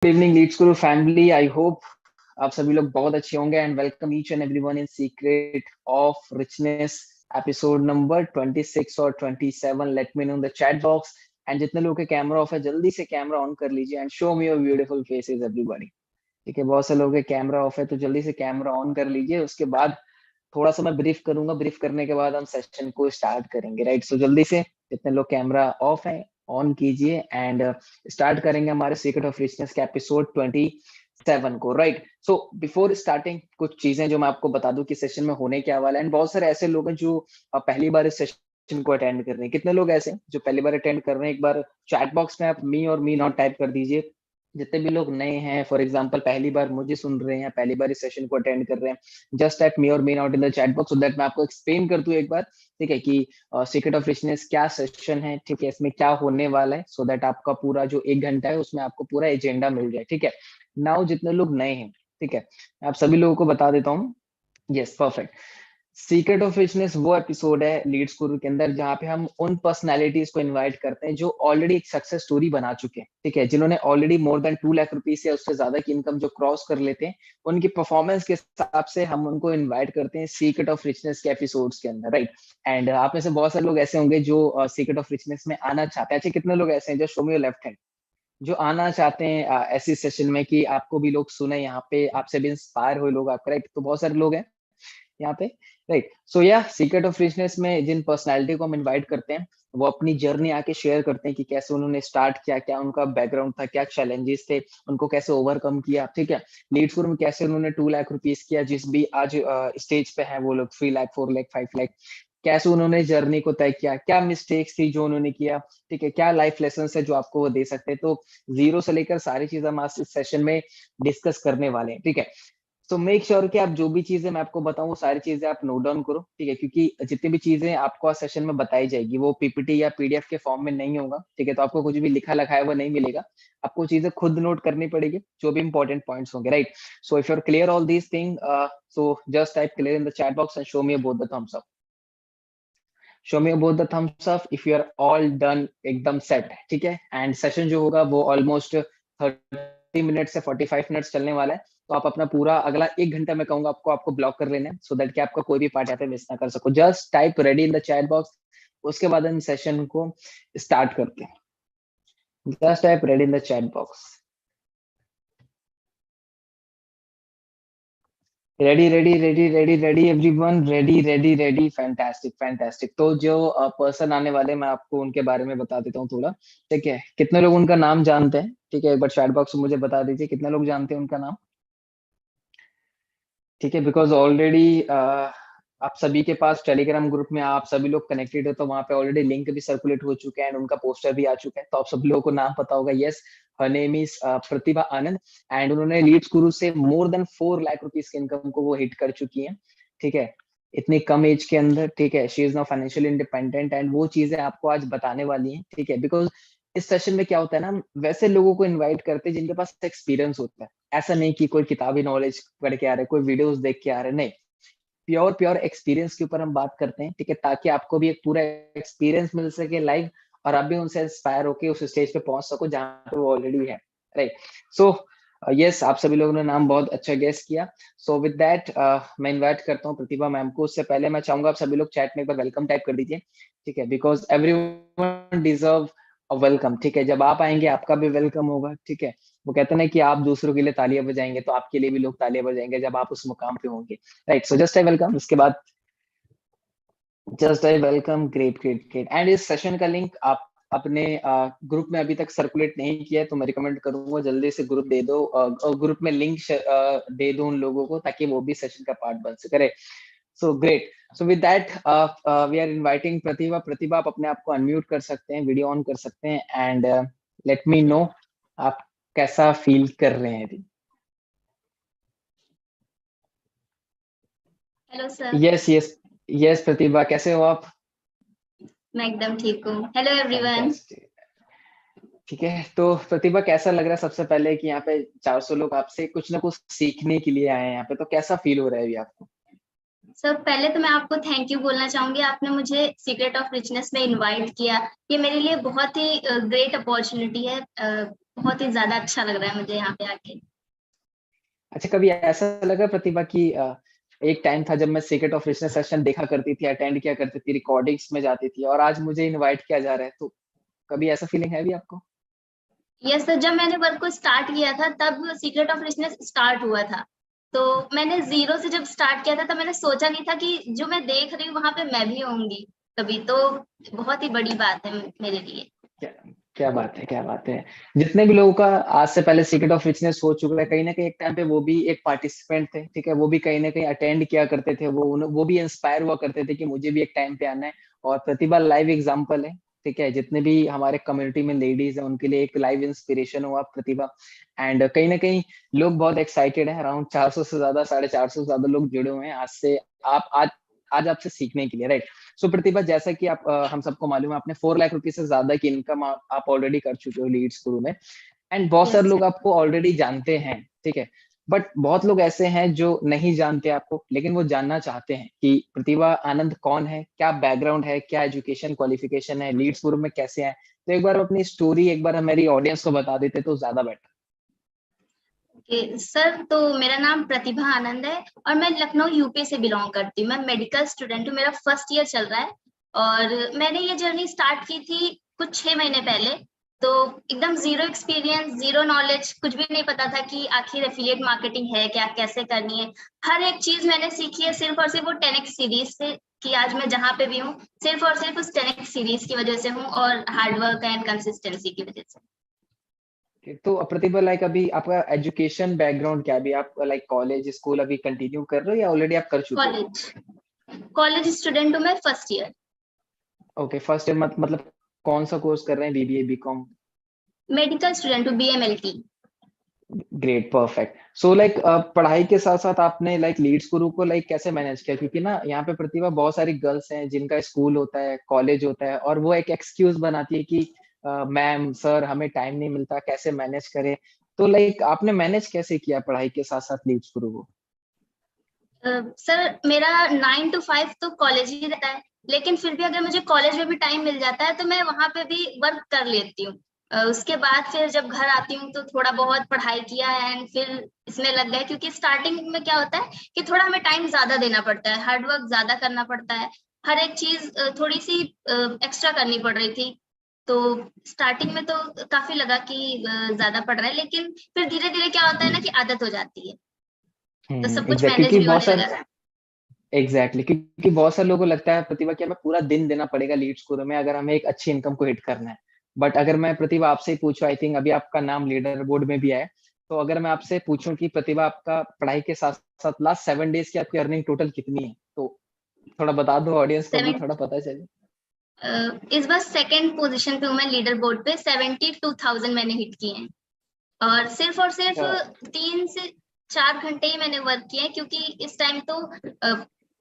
Good evening Leeds Guru family. I hope आप सभी लोग बहुत अच्छे होंगे and welcome each and everyone in secret of richness episode number 26 और 27। Let me know in the chat box. And जितने लोगों के कैमरा ऑफ है जल्दी से कैमरा ऑन कर लीजिए and show me your beautiful faces everybody. ठीक है, बहुत से लोगों के कैमरा ऑफ है तो जल्दी से कैमरा ऑन कर लीजिए। उसके बाद थोड़ा सा मैं ब्रीफ करूंगा, ब्रीफ करने के बाद हम सेशन को स्टार्ट करेंगे। राइट, सो जल्दी से जितने लोग कैमरा ऑफ है ऑन कीजिए एंड स्टार्ट करेंगे हमारे सीक्रेट ऑफ रिचनेस के एपिसोड 27 को। राइट, सो बिफोर स्टार्टिंग कुछ चीजें जो मैं आपको बता दूं कि सेशन में होने क्या वाला है। एंड बहुत सारे ऐसे लोग हैं जो पहली बार इस सेशन को अटेंड कर रहे हैं। कितने लोग ऐसे हैं जो पहली बार अटेंड कर रहे हैं? एक बार चैट बॉक्स में आप मी और मी नॉट टाइप कर दीजिए। जितने भी लोग नए हैं, फॉर एग्जांपल पहली बार मुझे सुन रहे हैं, पहली बार इस सेशन को अटेंड कर रहे हैं, जस्ट टाइप मी और me not in the chat box so that मैं आपको एक्सप्लेन कर दूं एक बार। ठीक है, कि सीक्रेट ऑफ रिचनेस क्या सेशन है, ठीक है, इसमें क्या होने वाला है, सो दैट आपका पूरा जो 1 घंटा है उसमें आपको पूरा एजेंडा मिल जाए। ठीक है, नाउ जितने लोग नए हैं, ठीक है, आप सभी लोगों को बता देता हूँ। Yes, perfect. Secret of richness वो एपिसोड है लीड्स गुरु के अंदर जहां पे हम उन पर्सनालिटीज को इनवाइट करते हैं जो ऑलरेडी एक सक्सेस स्टोरी बना चुके हैं। ठीक है, जिन्होंने already more than 2 lakh rupees या उससे ज्यादा की इनकम जो क्रॉस कर लेते हैं, उनकी परफॉर्मेंस के हिसाब से हम उनको इनवाइट करते हैं सीक्रेट ऑफ रिचनेस के एपिसोड्स के अंदर। राइट, एंड आप में से बहुत सारे लोग ऐसे होंगे जो सीक्रेट ऑफ रिचनेस में आना चाहते हैं। अच्छा, कितने लोग ऐसे हैं जो show me your left hand जो आना चाहते हैं ऐसी सेशन में कि आपको भी लोग सुने, यहाँ पे आपसे भी इंस्पायर हुए लोग आपका? राइट, तो बहुत सारे लोग हैं यहाँ पे। राइट, सो या सीक्रेट ऑफ रिचनेस में जिन पर्सनालिटी को हम इनवाइट करते हैं वो अपनी जर्नी आके शेयर करते हैं कि कैसे उन्होंने स्टार्ट किया, क्या उनका बैकग्राउंड था, क्या चैलेंजेस थे, उनको कैसे ओवरकम किया। ठीक है, लीड्स गुरु में कैसे उन्होंने 2 लाख रुपीज किया, जिस भी आज स्टेज पे है वो लोग 3 लाख, 4 लाख, 5 लाख, कैसे उन्होंने जर्नी को तय किया, क्या मिस्टेक्स थी जो उन्होंने किया। ठीक है, क्या लाइफ लेसन है जो आपको वो दे सकते हैं। तो जीरो से लेकर सारी चीजें हम आज इस सेशन में डिस्कस करने वाले हैं। ठीक है, तो मेक श्योर कि आप जो भी चीजें मैं आपको बताऊं वो सारी चीजें आप नोट डाउन करो। ठीक है, क्योंकि जितनी भी चीजें आपको आज सेशन में बताई जाएगी वो पीपीटी या पीडीएफ के फॉर्म में नहीं होगा। ठीक है, तो आपको कुछ भी लिखा लिखाया हुआ नहीं मिलेगा, आपको चीजें खुद नोट करनी पड़ेगी जो भी इंपॉर्टेंट पॉइंट्स होंगे। Right, so if you are clear all these thing, so just type clear in the chat box and show me both the thumbs up. Show me both the thumbs up if you are all done, एकदम set. ठीक है, and session जो होगा वो almost 30 minute से 45 minutes चलने वाला है। तो आप अपना पूरा अगला 1 घंटा मैं कहूंगा आपको आपको ब्लॉक कर लेना है सो दैट कि आपका कोई भी पार्ट यहाँ पे मिस ना कर सको। Just type ready in the chat box, उसके बाद हम सेशन को स्टार्ट करते हैं। Just type ready in the chat box. Ready ready ready ready ready everyone, ready ready ready, fantastic fantastic. तो जो पर्सन आने वाले मैं आपको उनके बारे में बता देता हूँ थोड़ा। ठीक है, कितने लोग उनका नाम जानते हैं? ठीक है, एक बार चैट बॉक्स में मुझे बता दीजिए कितने लोग जानते हैं उनका नाम। ठीक है, बिकॉज ऑलरेडी आप सभी के पास टेलीग्राम ग्रुप में आप सभी लोग कनेक्टेड हो तो वहां पे ऑलरेडी लिंक भी सर्कुलेट हो चुके हैं एंड उनका पोस्टर भी आ चुका है, तो आप सभी लोगों को नाम पता होगा। Yes, her name is Pratibha Anand and उन्होंने लीड्स गुरु से मोर देन 4 लाख रुपीज की इनकम को वो हिट कर चुकी हैं। ठीक है, इतनी कम एज के अंदर। ठीक है, she is now financially independent and वो चीजें आपको आज बताने वाली हैं। ठीक है, बिकॉज इस सेशन में क्या होता है ना, वैसे लोगों को इनवाइट करते हैं जिनके पास एक्सपीरियंस होता है। ऐसा नहीं कि कोई किताबी नॉलेज पढ़ के आ रहे, कोई वीडियोस देख के आ रहे, नहीं, प्योर प्योर एक्सपीरियंस के ऊपर हम बात करते हैं। ठीक है, ताकि आपको भी एक पूरा एक्सपीरियंस मिल सके लाइव और आप भी उनसे इंस्पायर होके उस स्टेज पे पहुंच सको जहां पे वो ऑलरेडी है। राइट, सो यस, आप सभी लोगों ने नाम बहुत अच्छा गेस किया। सो विद दैट मैं इनवाइट करता हूँ प्रतिभा मैम को। उससे पहले मैं चाहूंगा आप सभी लोग चैट में एक बार वेलकम टाइप कर दीजिए। ठीक है, because everyone deserve a welcome. ठीक है, जब आप आएंगे आपका भी वेलकम होगा। ठीक है, वो कहते हैं ना कि आप दूसरों के लिए तालियां बजाएंगे तो आपके लिए भी लोग तालियां बजाएंगे जब आप उस मुकाम पे होंगे। Right, so just I welcome, उसके बाद just I welcome, great great great. And इस सेशन का लिंक आप अपने ग्रुप में अभी तक सर्कुलेट नहीं किया है तो मैं रिकमेंड करूंगा जल्दी से ग्रुप दे दो, ग्रुप में लिंक दे दो उन लोगों को ताकि वो भी सेशन का पार्ट बन सके। So great, so with that we are inviting Pratibha. Pratibha आप अपने आप को अनम्यूट कर सकते हैं, वीडियो ऑन कर सकते हैं एंड लेट मी नो आप कैसा फील कर रहे हैं अभी। Hello sir. Yes yes yes, Pratibha कैसे हो आप? मैं एकदम ठीक हूँ। Hello everyone. फैंटास्टिक। ठीक है, तो प्रतिभा कैसा लग रहा है सबसे पहले कि यहाँ पे 400 लोग आपसे कुछ ना कुछ सीखने के लिए आए हैं यहाँ पे, तो कैसा फील हो रहा है अभी आपको? सर पहले तो मैं आपको थैंक यू बोलना चाहूंगी, आपने मुझे सीक्रेट ऑफ रिचनेस में इनवाइट किया। ये मेरे लिए बहुत ही ग्रेट अपॉर्चुनिटी है। बहुत ही ज्यादा अच्छा लग रहा है मुझे यहाँ पे आके। अच्छा, कभी ऐसा लगा प्रतिभा कि एक टाइम था जब मैं सीक्रेट ऑफ रिचनेस सेशन देखा करती थी, अटेंड किया करती थी, रिकॉर्डिंग्स में जाती थी, और आज मुझे इनवाइट किया जा रहा है, तो कभी ऐसा फीलिंग है भी आपको? यस सर, जब मैंने वर्क को स्टार्ट किया था तब सीक्रेट ऑफ रिचनेस स्टार्ट हुआ था। तो मैंने जीरो से जब स्टार्ट किया था तब मैंने सोचा नहीं था कि जो मैं देख रही हूँ वहां पे मैं भी होंगी कभी। तो बहुत ही बड़ी बात है मेरे लिए। क्या क्या बात है, क्या बात है। जितने भी लोगों का आज से पहले सीक्रेट ऑफ रिचनेस हो चुका है, कहीं ना कहीं एक टाइम पे वो भी एक पार्टिसिपेंट थे, ठीक है, वो भी कहीं ना कहीं अटेंड किया करते थे, वो भी इंस्पायर हुआ करते थे कि मुझे भी एक टाइम पे आना है। और प्रतिभा लाइव एग्जांपल है, ठीक है। जितने भी हमारे कम्युनिटी में लेडीज हैं उनके लिए एक लाइव इंस्पिरेशन हुआ प्रतिभा। एंड कहीं ना कहीं लोग बहुत एक्साइटेड हैं, अराउंड 400 से ज्यादा, 450 से ज्यादा लोग जुड़े हुए हैं आज से आप आज आज आपसे सीखने के लिए, राइट। सो प्रतिभा, जैसा कि आप हम सबको मालूम है, आपने 4 लाख रुपए से ज्यादा की इनकम आप ऑलरेडी कर चुके हो लीड्स गुरु में। एंड बहुत सारे यस लोग सर। आपको ऑलरेडी जानते हैं, ठीक है। बट बहुत लोग ऐसे हैं जो नहीं जानते आपको, लेकिन वो जानना चाहते हैं कि प्रतिभा आनंद कौन है, क्या बैकग्राउंड है, क्या एजुकेशन क्वालिफिकेशन है, लीड्स गुरु में कैसे है। तो एक बार अपनी स्टोरी एक बार हमारी ऑडियंस को बता देते तो ज्यादा बेटर। सर तो मेरा नाम प्रतिभा आनंद है और मैं लखनऊ यूपी से बिलोंग करती हूँ। मैं मेडिकल स्टूडेंट हूँ, मेरा फर्स्ट ईयर चल रहा है। और मैंने ये जर्नी स्टार्ट की थी कुछ 6 महीने पहले। तो एकदम जीरो एक्सपीरियंस, जीरो नॉलेज, कुछ भी नहीं पता था कि आखिर एफिलिएट मार्केटिंग है क्या, कैसे करनी है। हर एक चीज मैंने सीखी है सिर्फ और सिर्फ वो 10x सीरीज से, कि आज मैं जहाँ पे भी हूँ सिर्फ और सिर्फ उस 10x सीरीज की वजह से हूँ और हार्डवर्क एंड कंसिस्टेंसी की वजह से। तो प्रतिभा, लाइक अभी आपका एजुकेशन बैकग्राउंड क्या है? अभी आप लाइक कॉलेज स्कूल अभी कंटिन्यू कर रहे हो या ऑलरेडी आप कर चुके हो? कॉलेज कॉलेज स्टूडेंट हूँ मैं, first year. Okay, first year मतलब कौन सा कोर्स कर रहे हैं, बीबीए बीकॉम? मेडिकल स्टूडेंट हूँ, BMLT। Great, perfect. So like पढ़ाई के साथ साथ आपने लाइक लीड्स गुरु को लाइक कैसे मैनेज किया? क्योंकि ना यहाँ पे प्रतिभा बहुत सारी गर्ल्स हैं जिनका स्कूल होता है, कॉलेज होता है, और वो एक एक्सक्यूज बनाती है कि मैम सर हमें टाइम नहीं मिलता, कैसे मैनेज करें। तो लाइक आपने मैनेज कैसे किया पढ़ाई के साथ साथ लीड्स गुरु को? सर मेरा 9 to 5 तो कॉलेज ही रहता है, लेकिन फिर भी अगर मुझे कॉलेज में भी टाइम मिल जाता है तो मैं वहां पे भी वर्क कर लेती हूँ। उसके बाद फिर जब घर आती हूँ तो थोड़ा बहुत पढ़ाई किया एंड फिर इसमें लग गए, क्योंकि स्टार्टिंग में क्या होता है कि थोड़ा हमें टाइम ज्यादा देना पड़ता है, हार्डवर्क ज्यादा करना पड़ता है। हर एक चीज थोड़ी सी एक्स्ट्रा करनी पड़ रही थी। तो स्टार्टिंग में तो काफी लगा कि ज्यादा पड़ रहा है, लेकिन फिर धीरे धीरे क्या होता है ना कि आदत हो जाती है, तो सब कुछ एग्जैक्ट, मैनेज क्योंकि भी बहुत होने सारे लगा। क्योंकि बहुत सारे लोगों को लगता है प्रतिभा कि हमें पूरा दिन देना पड़ेगा लीड्स गुरु में अगर हमें एक अच्छी इनकम को हिट करना है। बट अगर मैं प्रतिभा आपसे ही पूछूं, आई थिंक अभी आपका नाम लीडर बोर्ड में भी है, तो अगर मैं आपसे पूछूं कि प्रतिभा आपका पढ़ाई के साथ साथ लास्ट 7 डेज की आपकी अर्निंग टोटल कितनी है, तो थोड़ा बता दो ऑडियंस को भी 7 थोड़ा पता चले। इस बार सेकंड पोजीशन पे हूँ मैं लीडर बोर्ड पे। 72,000 मैंने हिट किए हैं और सिर्फ 3 से 4 घंटे ही मैंने वर्क किया है, क्योंकि इस टाइम तो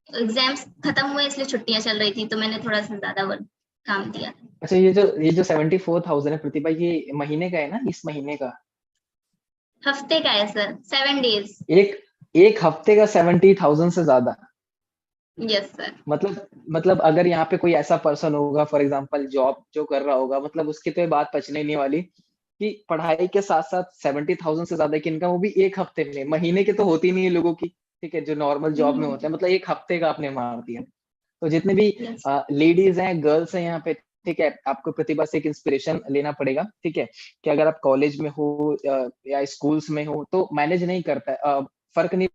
एग्जाम्स खत्म हुए इसलिए छुट्टियां चल रही थी, तो मैंने थोड़ा सा ज्यादा वर्क काम दिया। अच्छा, ये जो 74,000 है प्रतिभा, ये महीने का है ना, इस महीने का? हफ्ते का है सर, 7 डेज। एक एक हफ्ते का 70,000 से ज्यादा? Yes sir. मतलब अगर यहाँ पे कोई ऐसा पर्सन होगा, फॉर एग्जांपल जॉब जो कर रहा होगा, मतलब उसकी तो ये बात पचने नहीं वाली कि पढ़ाई के साथ साथ 70,000 से ज्यादा की इनकम, वो भी एक हफ्ते में। महीने की तो होती नहीं है लोगों की, ठीक है, जो नॉर्मल जॉब में होता है, मतलब एक हफ्ते का आपने मार दिया। तो जितने भी यस। लेडीज हैं, गर्ल्स हैं यहाँ पे, ठीक है, आपको प्रतिभा से एक इंस्पिरेशन लेना पड़ेगा, ठीक है, कि अगर आप कॉलेज में हो या स्कूल्स में हो तो मैनेज नहीं करता है, फर्क नहीं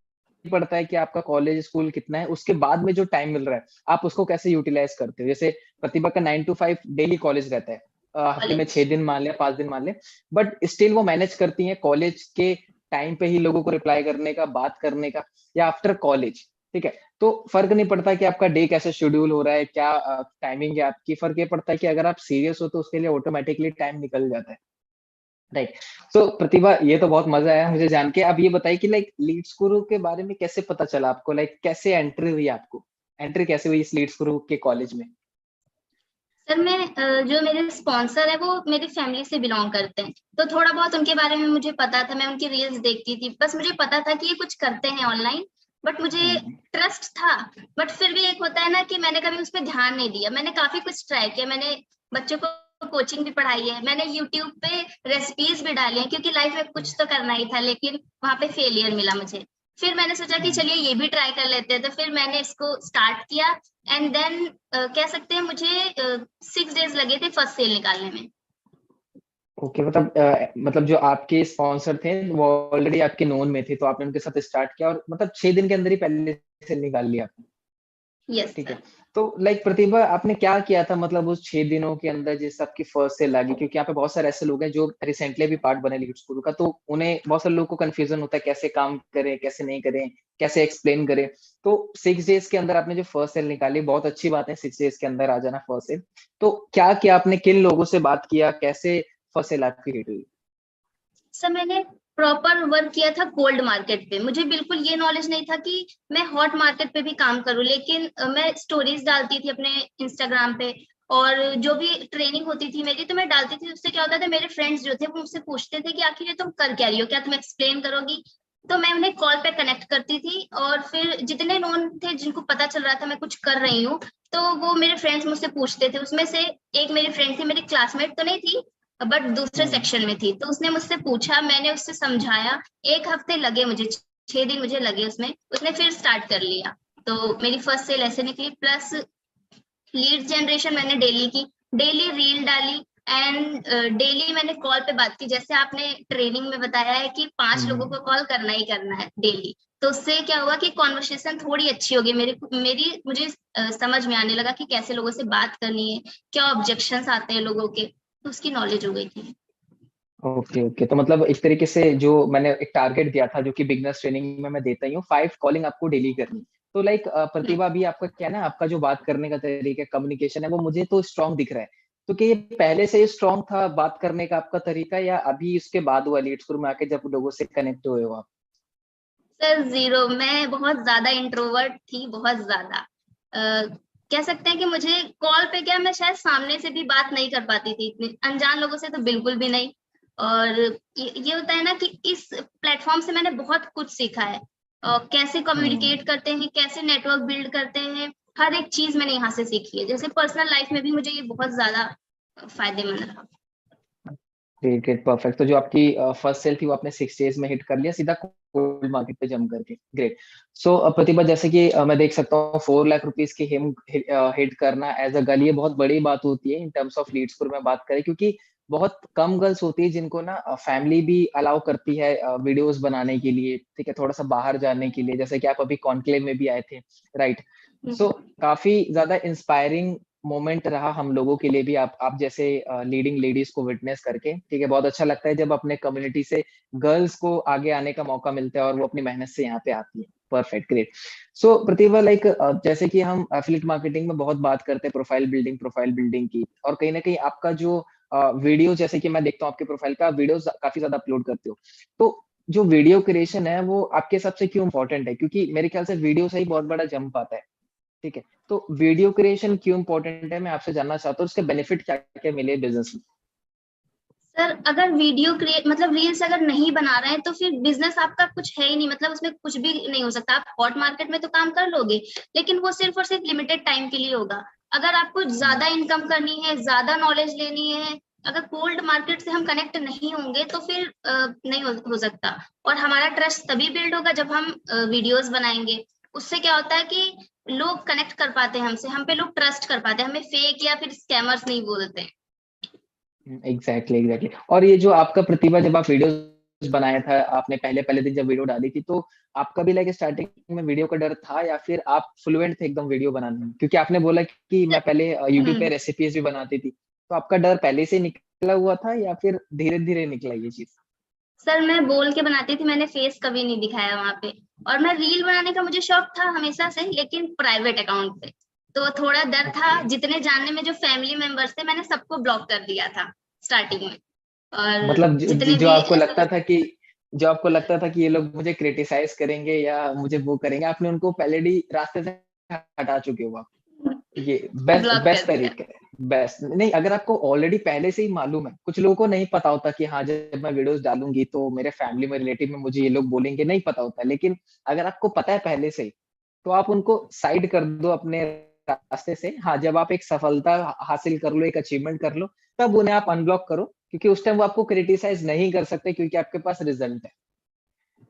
पड़ता है कि आपका कॉलेज स्कूल कितना है, उसके बाद में जो टाइम मिल रहा है आप उसको कैसे यूटिलाइज करते हो। जैसे प्रतिभा का 9 to 5 डेली कॉलेज रहता है, हफ्ते में कॉलेज। 6 दिन मान लिया, 5 दिन मान लिया, बट स्टिल वो मैनेज करती हैं कॉलेज के टाइम पे ही लोगों को रिप्लाई करने का, बात करने का, या आफ्टर कॉलेज, ठीक है। तो फर्क नहीं पड़ता कि आपका डे कैसे शेड्यूल हो रहा है, क्या टाइमिंग है आपकी, फर्क ये पड़ता है कि अगर आप सीरियस हो तो उसके लिए ऑटोमेटिकली टाइम निकल जाता है, राइट। सो प्रतिभा, ये तो बहुत मजा आया मुझे जान के। अब ये बताइए कि लाइक लीड्स गुरु के बारे में कैसे पता चला आपको, लाइक कैसे एंट्री हुई आपको, एंट्री कैसे हुई इस लीड्स गुरु के कॉलेज में? सर मैं जो मेरे स्पॉन्सर है वो मेरी फैमिली से बिलोंग करते हैं, तो थोड़ा बहुत उनके बारे में मुझे पता था। मैं उनकी रील्स देखती थी, बस मुझे पता था कि ये कुछ करते हैं ऑनलाइन। बट मुझे ट्रस्ट था। बट फिर भी एक होता है ना कि मैंने कभी उस पर ध्यान नहीं दिया। मैंने काफी कुछ ट्राई किया, मैंने बच्चों को कोचिंग भी पढ़ाई है, मैंने यूट्यूब पे रेसिपीज भी डाली है, क्योंकि लाइफ में कुछ तो करना ही था, लेकिन वहां पे फेलियर मिला मुझे। फिर मैंने सोचा कि चलिए ये भी ट्राई कर लेते हैं, तो फिर मैंने इसको स्टार्ट किया। एंड देन कह सकते हैं मुझे 6 डेज लगे थे फर्स्ट सेल निकालने में। ओके, मतलब जो आपके स्पॉन्सर थे वो ऑलरेडी आपके नोन में थे, तो आपने उनके साथ स्टार्ट किया और मतलब 6 दिन के अंदर ही पहले से निकाल लिया आपने। यस ठीक है। सर। तो लाइक प्रतिभा, आपने क्या किया था मतलब उस 6 दिनों के अंदर जिस आपकी फर्स्ट सेल लगी? क्योंकि यहाँ पे बहुत सारे ऐसे लोग हैं जो रिसेंटली भी पार्ट बने लीड स्कूल का, तो उन्हें बहुत सारे लोगों को कंफ्यूजन होता है कैसे काम करें, कैसे नहीं करें, कैसे एक्सप्लेन करें। तो 6 डेज के अंदर आपने जो फर्स्ट सेल निकाली, बहुत अच्छी बात है 6 डेज के अंदर आ जाना फर्स्ट सेल। तो क्या किया आपने, किन लोगों से बात किया, कैसे फर्स्ट सेल आपकी हिट हुई? सर मैंने प्रॉपर वर्क किया था कोल्ड मार्केट पे। मुझे बिल्कुल ये नॉलेज नहीं था कि मैं हॉट मार्केट पे भी काम करूं, लेकिन मैं स्टोरीज डालती थी अपने इंस्टाग्राम पे, और जो भी ट्रेनिंग होती थी मेरी तो मैं डालती थी। उससे क्या होता था, मेरे फ्रेंड्स जो थे वो मुझसे पूछते थे कि आखिर ये तुम कर क्या रही हो, क्या तुम एक्सप्लेन करोगी? तो मैं उन्हें कॉल पे कनेक्ट करती थी, और फिर जितने नोन थे जिनको पता चल रहा था मैं कुछ कर रही हूँ, तो वो मेरे फ्रेंड्स मुझसे पूछते थे। उसमें से एक मेरी फ्रेंड थी, मेरी क्लासमेट तो नहीं थी बट दूसरे हम्म। सेक्शन में थी, तो उसने मुझसे पूछा, मैंने उससे समझाया। 1 हफ्ते लगे मुझे, 6 दिन मुझे लगे उसमें। उसने फिर स्टार्ट कर लिया। तो मेरी फर्स्ट सेल ऐसे निकली। प्लस लीड जनरेशन मैंने डेली की, डेली रील डाली, एंड डेली मैंने कॉल पे बात की। जैसे आपने ट्रेनिंग में बताया है कि 5 लोगों को कॉल करना ही करना है डेली, तो उससे क्या हुआ कि कॉन्वर्सेशन थोड़ी अच्छी हो गई मेरी मेरी मुझे समझ में आने लगा कि कैसे लोगों से बात करनी है, क्या ऑब्जेक्शंस आते हैं लोगों के, तो उसकी नॉलेज हो गई थी। ओके ओके, तो मतलब एक तरीके से जो मैंने एक टारगेट दिया था, जो कि बिगनर्स ट्रेनिंग में मैं देता ही हूँ, 5 कॉलिंग आपको डेली करनी। तो लाइक हम्म। प्रतिभा, भी आपका क्या है ना, आपका जो बात करने का तरीका, कम्युनिकेशन है, वो मुझे तो स्ट्रांग दिख रहा है। तो क्या ये पहले से ही स्ट्रांग था बात करने का आपका तरीका, या अभी इसके बाद हुआ लीड स्कूल में आके जब लोगों से कनेक्ट हुए हो आप? Sir zero. मैं बहुत ज्यादा इंट्रोवर्ट थी, बहुत ज्यादा। कह सकते हैं कि मुझे कॉल पे क्या, मैं शायद सामने से भी बात नहीं कर पाती थी, इतने अनजान लोगों से तो बिल्कुल भी नहीं। और ये होता है ना कि इस प्लेटफॉर्म से मैंने बहुत कुछ सीखा है, और कैसे हम्म। कम्युनिकेट करते हैं, कैसे नेटवर्क बिल्ड करते हैं, हर एक चीज मैंने यहाँ से सीखी है। जैसे पर्सनल लाइफ में भी मुझे ये बहुत ज्यादा फायदेमंद रहा। Great great, perfect. तो जो आपकी फर्स्ट सेल थी वो आपने 6 डेज में हिट कर लिया सीधा गोल्ड मार्केट पे जम करके। ग्रेट। सो प्रतिभा, जैसे कि मैं देख सकता हूँ 4 लाख रुपीज की हिम हिट करना एज अ गर्ल, ये बहुत बड़ी बात होती है in terms of lead score में बात करें, क्योंकि बहुत कम गर्ल्स होती है जिनको ना फैमिली भी अलाउ करती है वीडियोस बनाने के लिए, ठीक है, थोड़ा सा बाहर जाने के लिए, जैसे कि आप अभी कॉन्क्लेव में भी आए थे, राइट? सो काफी ज्यादा इंस्पायरिंग मोमेंट रहा हम लोगों के लिए भी, आप जैसे लीडिंग लेडीज को विटनेस करके, ठीक है। बहुत अच्छा लगता है जब अपने कम्युनिटी से गर्ल्स को आगे आने का मौका मिलता है और वो अपनी मेहनत से यहाँ पे आती है। Perfect, great. So Pratibha, like जैसे कि हम एफिलिएट मार्केटिंग में बहुत बात करते हैं प्रोफाइल बिल्डिंग की, और कहीं ना कहीं आपका जो वीडियो, जैसे कि मैं देखता हूँ आपके प्रोफाइल का वीडियो काफी ज्यादा अपलोड करते हो, तो जो वीडियो क्रिएशन है वो आपके हिसाब से क्यों इंपॉर्टेंट है? क्योंकि मेरे ख्याल से वीडियो से ही बहुत बड़ा जंप आता है, ठीक है। तो वीडियो क्रिएशन क्यों इंपॉर्टेंट है, मैं आपसे जानना चाहता हूँ, उसके बेनिफिट क्या क्या मिले बिजनेस में? सर अगर वीडियो क्रिएट मतलब रील्स अगर नहीं बना रहे हैं तो फिर बिजनेस आपका कुछ है ही नहीं, मतलब उसमें कुछ भी नहीं हो सकता। आप हॉट मार्केट में तो काम कर लोगे, लेकिन वो सिर्फ और सिर्फ लिमिटेड टाइम के लिए होगा। अगर आपको ज्यादा इनकम करनी है, ज्यादा नॉलेज लेनी है, अगर कोल्ड मार्केट से हम कनेक्ट नहीं होंगे तो फिर नहीं हो सकता। और हमारा ट्रस्ट तभी बिल्ड होगा जब हम वीडियोस बनाएंगे। उससे क्या होता है कि लोग कनेक्ट कर पाते हैं हमसे, हम पे लोग ट्रस्ट कर पाते हैं, हमें फेक या फिर स्कैमर्स नहीं बोलते हैं। Exactly exactly. और ये जो आपका प्रतिभा, जब आप वीडियो बनाया था, आपने पहले पहले दिन जब वीडियो डाली थी, तो आपका भी लाइक स्टार्टिंग में वीडियो का डर था, या फिर आप फ्लुएंट थे एकदम वीडियो बनाने में? क्योंकि आपने बोला कि मैं पहले यूट्यूब पे हम्म। रेसिपीज भी बनाती थी, तो आपका डर पहले से निकला हुआ था या फिर धीरे धीरे निकला ये चीज? सर मैं बोल के बनाती थी, मैंने फेस कभी नहीं दिखाया वहां पे। और मैं रील बनाने का मुझे शौक था हमेशा से, लेकिन प्राइवेट अकाउंट पे। तो थोड़ा डर था। ओके। जितने जानने में जो फैमिली मेंबर्स थे मैंने सबको ब्लॉक कर दिया था स्टार्टिंग में। और मतलब जितने जो भी आपको ऐसे लगता था कि, जो आपको लगता था कि ये लोग मुझे क्रिटिसाइज करेंगे या मुझे वो करेंगे, आपने उनको पहले ही रास्ते से हटा चुके हो आप? ये बेस्ट ब्लॉक कर बेस्ट दिया। तरीका है। बेस्ट नहीं, अगर आपको ऑलरेडी पहले से ही मालूम है, कुछ लोगों को नहीं पता होता कि हाँ जब मैं वीडियोस डालूंगी तो मेरे फैमिली में रिलेटिव में मुझे ये लोग बोलेंगे, नहीं पता होता है। लेकिन अगर आपको पता है पहले से ही, तो आप उनको साइड कर दो अपने रास्ते से। हाँ, जब आप एक सफलता हासिल कर लो, एक अचीवमेंट कर लो, तब उन्हें आप अनब्लॉक करो, क्योंकि उस टाइम वो आपको क्रिटिसाइज नहीं कर सकते, क्योंकि आपके पास रिजल्ट है।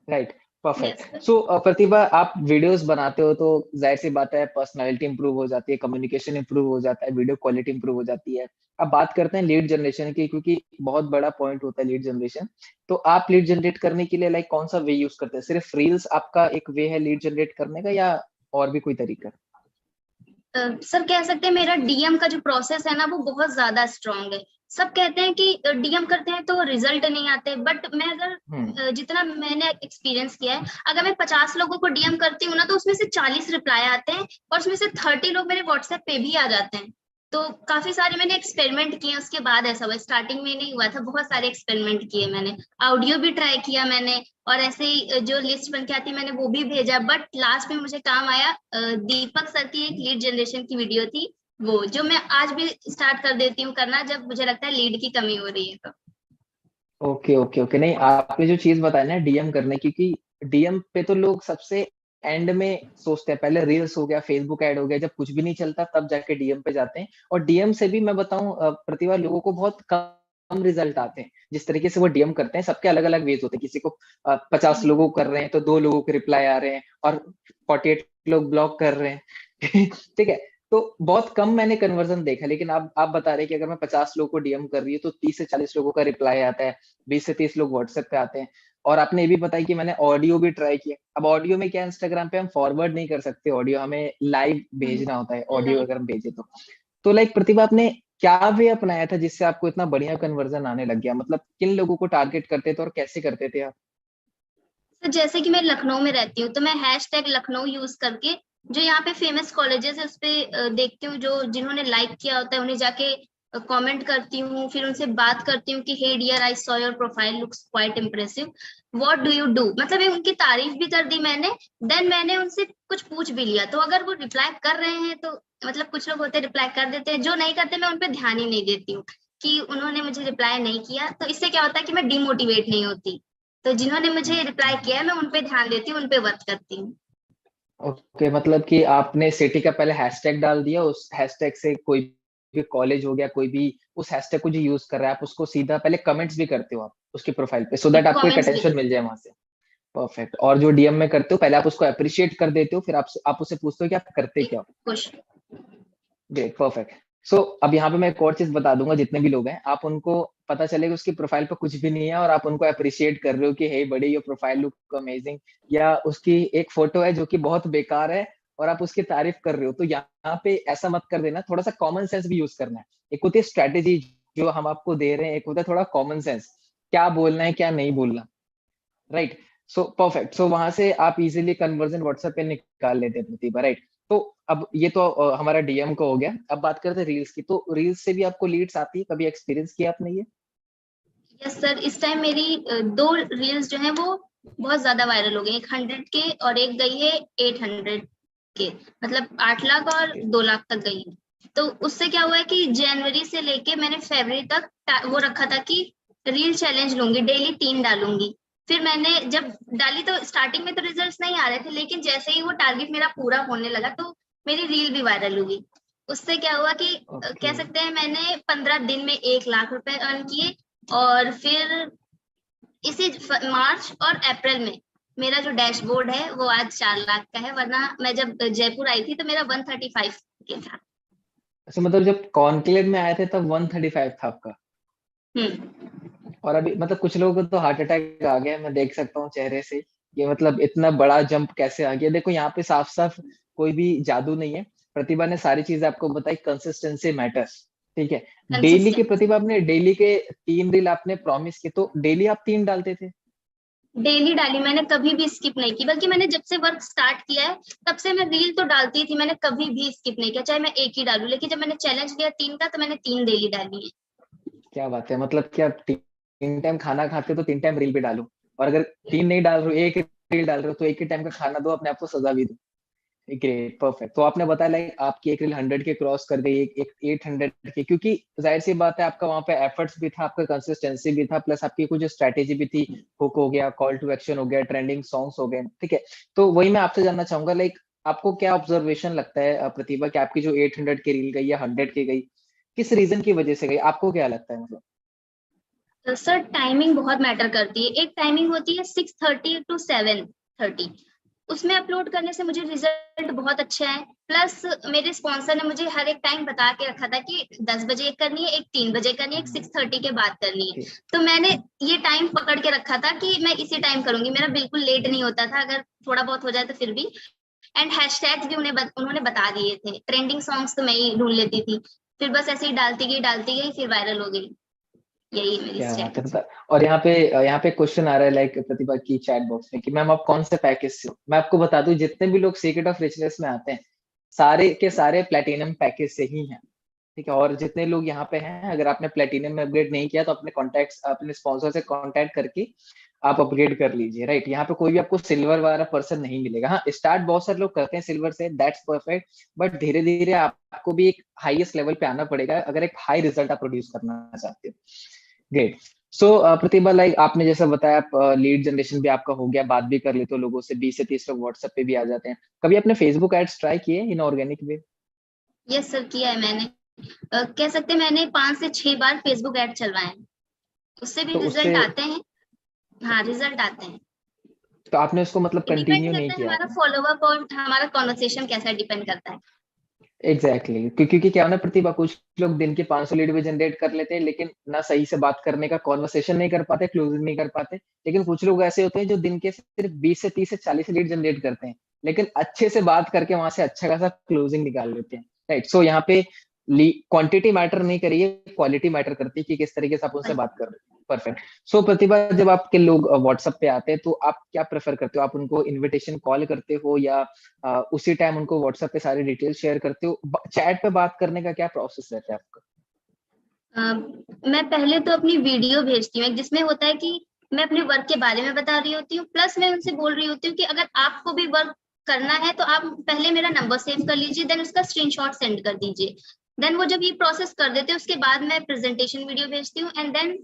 Right, perfect. यस। सो प्रतिभा, आप वीडियोस बनाते हो तो जाहिर सी बात है पर्सनालिटी इंप्रूव हो जाती है, कम्युनिकेशन इंप्रूव हो जाता है, वीडियो क्वालिटी इंप्रूव हो जाती है। अब बात करते हैं लीड जनरेशन की, क्योंकि बहुत बड़ा पॉइंट होता है लीड जनरेशन। तो आप लीड जनरेट करने के लिए लाइक कौन सा वे यूज करते हैं? सिर्फ रील्स आपका एक वे है लीड जनरेट करने का, या और भी कोई तरीका? सर कह सकते हैं मेरा डीएम का जो प्रोसेस है ना वो बहुत ज्यादा स्ट्रांग है। सब कहते हैं कि डीएम करते हैं तो रिजल्ट नहीं आते, बट मैं अगर हम्म। जितना मैंने एक्सपीरियंस किया है, अगर मैं 50 लोगों को डीएम करती हूँ ना तो उसमें से 40 रिप्लाई आते हैं और उसमें से 30 लोग मेरे व्हाट्सएप पे भी आ जाते हैं। तो काफी सारे मैंने एक्सपेरिमेंट किए, उसके बाद ऐसा हुआ। स्टार्टिंग में नहीं हुआ था, बहुत सारे एक्सपेरिमेंट किए मैंने, ऑडियो भी ट्राई किया मैंने, और ऐसे ही जो लिस्ट बन के आती मैंने वो भी भेजा, बट लास्ट में मुझे काम आया दीपक सर की एक लीड जनरेशन की वीडियो थी, वो जो मैं आज भी स्टार्ट कर देती हूँ करना जब मुझे लगता है लीड की कमी हो रही है तो। ओके ओके ओके, नहीं आपने जो चीज बताई ना डीएम करने की, क्योंकि डीएम पे तो लोग सबसे एंड में सोचते हैं, पहले रील्स हो गया, फेसबुक ऐड हो गया, जब कुछ भी नहीं चलता तब जाके डीएम पे जाते हैं। और डीएम से भी मैं बताऊं प्रतिभा, लोगों को बहुत कम रिजल्ट आते हैं। जिस तरीके से वो डीएम करते हैं, सबके अलग अलग वेज होते हैं। किसी को 50 लोगों को कर रहे हैं तो 2 लोगों के रिप्लाई आ रहे हैं, और 48 लोग ब्लॉक कर रहे हैं। ठीक है, तो बहुत कम मैंने कन्वर्जन देखा। लेकिन आप बता रहे हैं कि अगर मैं 50 लोगों को डीएम कर रही हूँ तो 30 से 40 लोगों का रिप्लाई आता है, 20 से 30 लोग व्हाट्सएप पे आते हैं। और आपने ये भी बताया कि मैंने ऑडियो भी ट्राई किया। अब ऑडियो में क्या, इंस्टाग्राम पे हम फॉरवर्ड नहीं कर सकते ऑडियो, हमें लाइव भेजना होता है ऑडियो लाइक अगर हम भेजे तो लाइक प्रतिभा, आपने क्या वे अपनाया था जिससे आपको इतना बढ़िया कन्वर्जन आने लग गया? मतलब किन लोगों को टारगेट करते थे और कैसे करते थे आप? तो जैसे कि मैं लखनऊ में रहती हूँ तो मैं हैश टैग लखनऊ यूज करके जो यहाँ पे फेमस कॉलेजेस है उस पे देखती हूँ, जो जिन्होंने लाइक किया होता है उन्हें जाके कमेंट करती हूँ, फिर उनसे बात करती हूँ कि hey dear I saw your profile looks quite impressive, what do you do, मतलब ये उनकी तारीफ भी कर दी मैंने। देन मैंने उनसे कुछ पूछ भी लिया, तो अगर वो रिप्लाई कर रहे हैं तो मतलब कुछ लोग होते रिप्लाई कर देते हैं, जो नहीं करते मैं उन पे ध्यान ही नहीं देती हूँ कि उन्होंने मुझे रिप्लाई नहीं किया। तो इससे क्या होता है कि मैं डिमोटिवेट नहीं होती, तो जिन्होंने मुझे रिप्लाई किया है मैं उन पे ध्यान देती हूँ, उन पे वर्क करती हूँ। ओके, मतलब कि आपने सिटी का पहले हैशटैग डाल दिया, उस हैशटैग से कोई भी कॉलेज हो गया, कोई भी उस हैशटैग को जो यूज कर रहा है, आप उसको सीधा पहले कमेंट्स भी करते हो आप उसकी प्रोफाइल पे, सो दैट आपको एक कमेंट्स भी अटेंशन कर, मिल जाए वहां से। परफेक्ट। और जो डीएम में करते हो, पहले आप उसको अप्रिशिएट कर देते हो, फिर आप उससे पूछते हो कि आप करते एक क्या हो। खुश। Great, perfect. सो अब यहाँ पे मैं एक और चीज बता दूंगा, जितने भी लोग हैं आप उनको पता चलेगा उसकी प्रोफाइल पे कुछ भी नहीं है, और आप उनको अप्रिशिएट कर रहे हो कि हे बड़ी योर प्रोफाइल लुक अमेजिंग, या उसकी एक फोटो है जो कि बहुत बेकार है और आप उसकी तारीफ कर रहे हो, तो यहाँ पे ऐसा मत कर देना। थोड़ा सा कॉमन सेंस भी यूज करना है। एक होती है स्ट्रेटेजी जो हम आपको दे रहे हैं, एक होता है थोड़ा कॉमन सेंस, क्या बोलना है क्या नहीं बोलना। राइट। So perfect. सो वहां से आप इजीली कन्वर्जन व्हाट्सएप पे निकाल लेते हैं प्रतिभा, राइट? तो अब ये तो हमारा डीएम का हो गया। अब बात करते हैं रील्स की। तो रील्स से भी आपको लीड्स आती है, कभी एक्सपीरियंस किया आपने ये? यस सर, इस टाइम मेरी दो रील्स जो हैं वो बहुत ज्यादा वायरल हो गई, एक 100 के और एक गई है 800 के, मतलब 8 लाख और 2 लाख तक गई है। तो उससे क्या हुआ है कि जनवरी से लेके मैंने फरवरी तक वो रखा था कि रील चैलेंज लूंगी, डेली 3 डालूंगी। फिर मैंने जब डाली तो स्टार्टिंग में तो रिजल्ट्स नहीं आ रहे थे, लेकिन जैसे ही वो टारगेट मेरा पूरा होने लगा तो मेरी रील भी वायरल हुई। उससे क्या हुआ कि ओके। कह सकते हैं मैंने 15 दिन में 1 लाख रुपए अर्न किए। और फिर इसी मार्च और अप्रैल में मेरा जो डैशबोर्ड है वो आज 4 लाख का है, वरना मैं जब जयपुर आई थी तो मेरा 135 के था। अच्छा, मतलब जब कॉन्क्लेव में आए थे तब 135 था आपका? हम्म। और अभी मतलब कुछ लोगों को तो हार्ट अटैक आ गया, मैं देख सकता हूँ चेहरे से। ये मतलब इतना बड़ा जंप कैसे आ गया? देखो यहाँ पे साफ साफ कोई भी जादू नहीं है। प्रतिभा ने सारी चीजें आपको बताई, कंसिस्टेंसी मैटर्स। ठीक है। डेली के कंसिस्टेंट प्रतिभा, आपने डेली के 3 रील आपने प्रॉमिस की, तो डेली आप 3 डालते थे? डेली डाली, मैंने कभी भी स्किप नहीं की, बल्कि मैंने जब से वर्क स्टार्ट किया है तब से मैं रील तो डालती थी, मैंने कभी भी स्किप नहीं किया, चाहे मैं एक ही डालू, लेकिन जब मैंने चैलेंज लिया 3 का तो मैंने 3 डेली डाली है। क्या बात है, मतलब कि आप 3 टाइम खाना खाते हो तो 3 टाइम रील भी डालो, और अगर 3 नहीं डाल रहे हो, एक रील डाल रहे हो, तो एक ही टाइम का खाना दो, अपने आप को सजा भी दो। Great, perfect. तो आपने बताया लाइक आपकी एक रील 100 के क्रॉस कर गई, एक 800 के, क्योंकि जाहिर सी बात है आपका वहां पे एफर्ट्स भी था, आपका कंसिस्टेंसी भी था, प्लस आपकी कुछ स्ट्रेटेजी भी थी, हुक हो गया, कॉल टू एक्शन हो गया, ट्रेंडिंग सॉन्ग्स हो गए, ठीक है। तो वही मैं आपसे जानना चाहूंगा लाइक आपको क्या ऑब्जर्वेशन लगता है प्रतिभा, कि आपकी जो 800 की रील गई या 100 की गई, किस रीजन की वजह से गई, आपको क्या लगता है मतलब? तो सर टाइमिंग बहुत मैटर करती है। एक टाइमिंग होती है 6:30 टू 7:30, उसमें अपलोड करने से मुझे रिजल्ट बहुत अच्छा है। प्लस मेरे स्पॉन्सर ने मुझे हर एक टाइम बता के रखा था कि 10 बजे एक करनी है, एक 3 बजे करनी है, एक 6:30 के बाद करनी है। तो मैंने ये टाइम पकड़ के रखा था कि मैं इसी टाइम करूंगी, मेरा बिल्कुल लेट नहीं होता था, अगर थोड़ा बहुत हो जाए तो फिर भी। एंड हैशटैग्स भी उन्होंने बता दिए थे, ट्रेंडिंग सॉन्ग्स तो मैं ही ढूंढ लेती थी, फिर बस ऐसे ही डालती गई फिर वायरल हो गई। यही मेरी क्या बात है स्ट्रेटजी। और यहाँ पे क्वेश्चन आ रहा है लाइक प्रतिभा की चैट बॉक्स में कि मैम आप कौन से पैकेज से हो। मैं आपको बता दूं जितने भी लोग सीक्रेट ऑफ रिचनेस में आते हैं सारे के सारे प्लेटिनम पैकेज से ही हैं, ठीक है। और जितने लोग यहाँ पे हैं, अगर आपने प्लेटिनम में अपग्रेड नहीं किया तो अपने कॉन्टैक्ट, अपने स्पॉन्सर से कांटेक्ट करके आप अपग्रेड कर लीजिए, राइट। यहाँ पे कोई भी आपको सिल्वर वाला पर्सन नहीं मिलेगा। हाँ, स्टार्ट बहुत सारे लोग करते हैं सिल्वर से, दैट्स परफेक्ट, बट धीरे धीरे आपको भी एक हाईएस्ट लेवल पे आना पड़ेगा अगर एक हाई रिजल्ट आप प्रोड्यूस करना चाहते हो। ग्रेट। सो प्रतिभा लाइक आपने जैसा बताया, आप लीड जनरेशन भी आपका हो गया, बात भी कर लेते हो लोगों से, 20 से 30 लोग व्हाट्सएप पे भी आ जाते हैं। कभी आपने फेसबुक एड्स ट्राई किए in organic way? Yes sir, किया है मैंने। कह सकते हैं मैंने 5 से 6 बार फेसबुक ऐड चलवाए हैं, उससे भी तो उससे रिजल्ट आते हैं। हाँ, रिजल्ट आते हैं। तो आपने उसको मतलब डिपेंड कंटिन्यू नहीं करता है किया हमारा आपने? फॉलोअप और हमारा कॉन्वर्सेशन कैसा डिपेंड करता है। एग्जैक्टली क्योंकि क्या है ना प्रतिभा, कुछ लोग दिन के 500 लीड भी जनरेट कर लेते हैं लेकिन ना सही से बात करने का कॉन्वर्सेशन नहीं कर पाते, क्लोजिंग नहीं कर पाते। लेकिन कुछ लोग ऐसे होते हैं जो दिन के सिर्फ 20 से 30 से 40 लीड जनरेट करते हैं लेकिन अच्छे से बात करके वहां से अच्छा खासा क्लोजिंग निकाल लेते हैं, राइट। सो यहाँ पे क्वांटिटी मैटर नहीं करिए, क्वालिटी मैटर करती है कि किस तरीके से आप उनसे बात कर रहे हैं। परफेक्ट। सो प्रतिभा, जब आपके लोग व्हाट्सएप पे आते हैं तो आप क्या प्रेफर करते हो? आप उनको इनविटेशन कॉल करते हो या उसी टाइम उनको व्हाट्सएप पे सारी डिटेल शेयर करते हो? चैट पे बात करने का क्या प्रोसेस रहता है आपका? मैं पहले तो अपनी वीडियो भेजती हूँ जिसमें होता है कि मैं अपने वर्क के बारे में बता रही होती हूँ, प्लस मैं उनसे बोल रही होती हूँ कि अगर आपको भी वर्क करना है तो आप पहले मेरा नंबर सेव कर लीजिए, देन उसका स्क्रीनशॉट सेंड कर दीजिए। देन वो जब ये प्रोसेस कर देते हैं उसके बाद मैं प्रेजेंटेशन वीडियो भेजती हूँ, एंड देन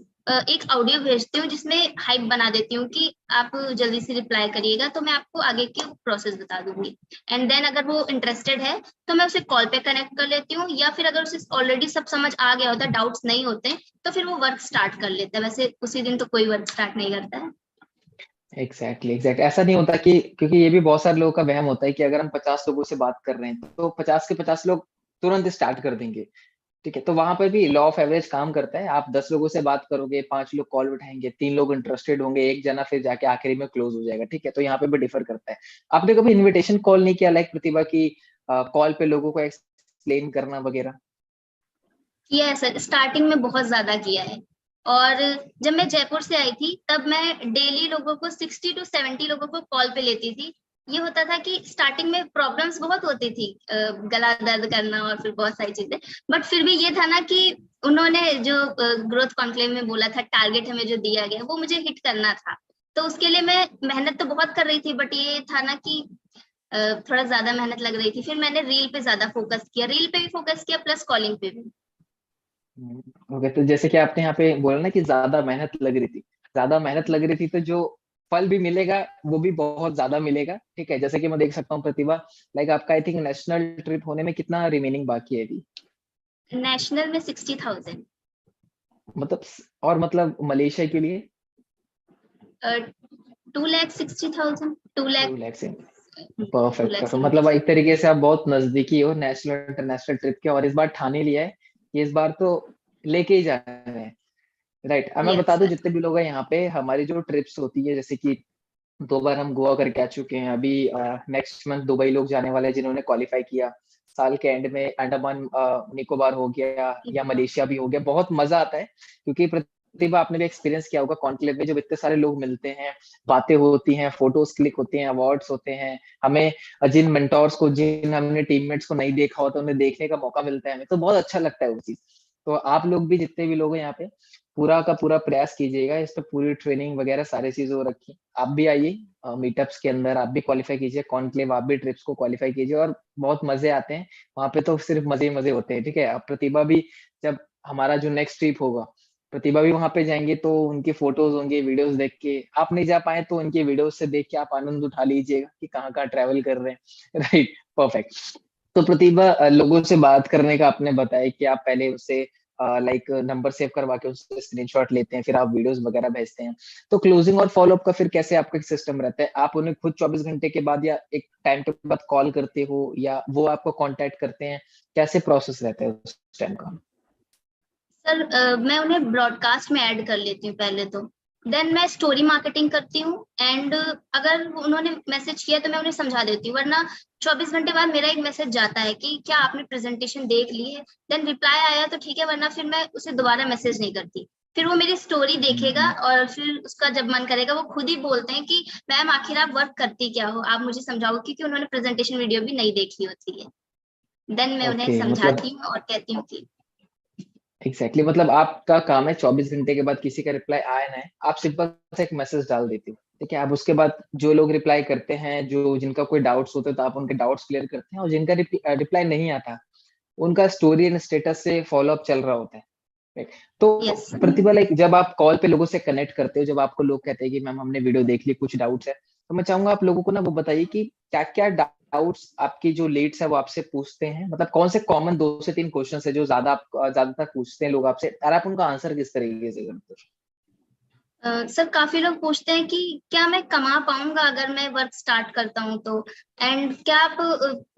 एक ऑडियो भेजती हूँ जिसमें हाइप बना देती हूँ कि आप जल्दी से रिप्लाई करिएगा तो मैं आपको आगे की प्रोसेस बता दूंगी। एंड देन अगर वो इंटरेस्टेड है तो मैं उसे कॉल पे कनेक्ट कर लेती हूँ, या फिर अगर उसे ऑलरेडी सब समझ आ गया होता है, डाउट्स नहीं होते, तो फिर वो वर्क स्टार्ट कर लेता है। वैसे उसी दिन तो कोई वर्क स्टार्ट नहीं करता है। एग्जैक्टली ऐसा नहीं होता कि, क्योंकि ये भी बहुत सारे लोगों का वहम होता है कि अगर हम 50 लोगों से बात कर रहे हैं तो 50 के 50 लोग तुरंत स्टार्ट कर देंगे, ठीक है। तो वहां पर भी लॉ ऑफ एवरेज काम करता है। आप 10 लोगों से बात करोगे, 5 लोग कॉल उठाएंगे, 3 लोग इंटरेस्टेड होंगे, एक जना फिर जाके आखिरी में क्लोज हो जाएगा, ठीक है। तो यहाँ पे भी डिफर करता है। आपने कभी इनविटेशन कॉल नहीं किया लाइक प्रतिभा की, कॉल पे लोगों को एक्सप्लेन करना वगैरह? किया है सर, स्टार्टिंग में बहुत ज्यादा किया है। और जब मैं जयपुर से आई थी तब मैं डेली लोगों को 60 to 70 लोगों को कॉल पे लेती थी। ये होता था कि स्टार्टिंग में प्रॉब्लम्स बहुत होती थी, गला दर्द करना और फिर बहुत सारी चीजें। बट फिर भी ये था ना कि उन्होंने जो ग्रोथ कॉन्क्लेव में बोला था, टारगेट हमें जो दिया गया वो मुझे हिट करना था। तो उसके लिए मैं मेहनत तो बहुत कर रही थी, बट ये था ना कि थोड़ा ज्यादा मेहनत लग रही थी। फिर मैंने रील पे ज्यादा फोकस किया, रील पे भी फोकस किया प्लस कॉलिंग पे भी। ओके, तो जैसे कि आपने यहाँ पे बोला ना कि ज्यादा मेहनत लग रही थी, ज्यादा मेहनत लग रही थी तो जो फल भी मिलेगा वो भी बहुत ज्यादा मिलेगा, ठीक है। जैसे कि मैं देख सकता हूँ प्रतिभा, लाइक आपका आई थिंक नेशनल ट्रिप होने में कितना रिमेनिंग बाकी है अभी? नेशनल में 60,000। मतलब, और मतलब मलेशिया के लिए? 2,60,000, 2 लाख। 2 लाख से? 2 परफेक्ट लाख परफेक्ट, मतलब 70। एक तरीके से आप बहुत नजदीकी हो नेशनल इंटरनेशनल ट्रिप के, और इस बार ठाने लिया है कि इस बार तो लेके ही जा रहे हैं, राइट। अब मैं बता यस दूं सर। जितने भी लोग हैं यहाँ पे, हमारी जो ट्रिप्स होती है, जैसे कि 2 बार हम गोवा करके आ चुके हैं, अभी नेक्स्ट मंथ दुबई लोग जाने वाले हैं जिन्होंने क्वालिफाई किया। साल के एंड में अंडमान निकोबार हो गया या मलेशिया भी हो गया। बहुत मजा आता है क्योंकि प्रतिभा, आपने भी एक्सपीरियंस किया होगा कॉन्क्लेव में, जब इतने सारे लोग मिलते हैं, बातें होती हैं, फोटोज क्लिक होते हैं, अवार्ड्स होते हैं, हमें जिन मेंटोर्स को, जिन हमने टीममेट्स को नहीं देखा होता उन्हें देखने का मौका मिलता है हमें, तो बहुत अच्छा लगता है वो चीज। तो आप लोग भी जितने भी लोग हैं यहाँ पे, पूरा का पूरा प्रयास कीजिएगा, इस पे पूरी ट्रेनिंग वगैरह सारी चीजें हो रखी। आप भी आइए मीटअप्स के अंदर, आप भी क्वालिफाई कीजिए, कॉन्क्लेव आप भी ट्रिप्स को क्वालिफाई कीजिए, और बहुत मजे आते हैं वहां पे, तो सिर्फ मजे ही मजे होते हैं। ठीक है, अब प्रतिभा भी, जब हमारा जो नेक्स्ट ट्रिप होगा, प्रतिभा भी वहां पे जाएंगे, तो उनकी फोटोज होंगे, वीडियोस देख के, आप नहीं जा पाए तो उनकी वीडियोस से देख के आप आनंद उठा लीजिएगा कि कहाँ कहाँ ट्रैवल कर रहे हैं। Right, perfect. तो प्रतिभा, लोगों से बात करने का आपने बताया कि आप पहले उससे लाइक नंबर सेव करवा के उससे स्क्रीनशॉट लेते हैं, फिर आप वीडियोस वगैरह भेजते हैं। तो क्लोजिंग और फॉलोअप का फिर कैसे आपका सिस्टम रहता है? आप उन्हें खुद 24 घंटे के बाद या एक टाइम के बाद कॉल करते हो, या वो आपको कांटेक्ट करते हैं? कैसे प्रोसेस रहता है उस टाइम का? सर मैं उन्हें ब्रॉडकास्ट में ऐड कर लेती हूँ पहले तो, देन मैं स्टोरी मार्केटिंग करती हूँ, एंड अगर उन्होंने मैसेज किया तो मैं उन्हें समझा देती हूँ, वरना 24 घंटे बाद मेरा एक मैसेज जाता है कि क्या आपने प्रेजेंटेशन देख ली है, देन रिप्लाई आया तो ठीक है, वरना फिर मैं उसे दोबारा मैसेज नहीं करती। फिर वो मेरी स्टोरी देखेगा और फिर उसका जब मन करेगा वो खुद ही बोलते हैं कि मैम आखिर आप वर्क करती क्या हो, आप मुझे समझाओ, क्योंकि उन्होंने प्रेजेंटेशन वीडियो भी नहीं देखी होती है। देन मैं उन्हें ओके, मतलब समझाती हूँ और कहती हूँ कि एग्जैक्टली मतलब आपका काम है 24 घंटे के बाद किसी का रिप्लाई आया ना है, आप सिंपल से एक मैसेज डाल देते हो। ठीक है, आप उसके बाद जो लोग रिप्लाई करते हैं, जो जिनका कोई डाउट्स होते हैं, तो आप उनके डाउट्स क्लियर करते हैं, और जिनका रिप्लाई नहीं आता, उनका स्टोरी एंड स्टेटस से फॉलो अप चल रहा होता है। Right? तो यस। प्रतिभा, लाइक जब आप कॉल पे लोगों से कनेक्ट करते हो, जब आपको लोग कहते हैं कि मैम हमने वीडियो देख ली, कुछ डाउट्स है, तो मैं चाहूंगा आप लोगों को ना वो बताइए कि क्या क्या डाउट्स आपकी जो लीड्स है वो आपसे पूछते हैं, मतलब कौन से कॉमन 2 से 3 क्वेश्चन है जो ज्यादातर पूछते हैं लोग आपसे, और आप उनका आंसर किस तरीके से करते हो? सर काफी लोग पूछते हैं कि क्या मैं कमा पाऊंगा अगर मैं वर्क स्टार्ट करता हूँ तो, एंड क्या आप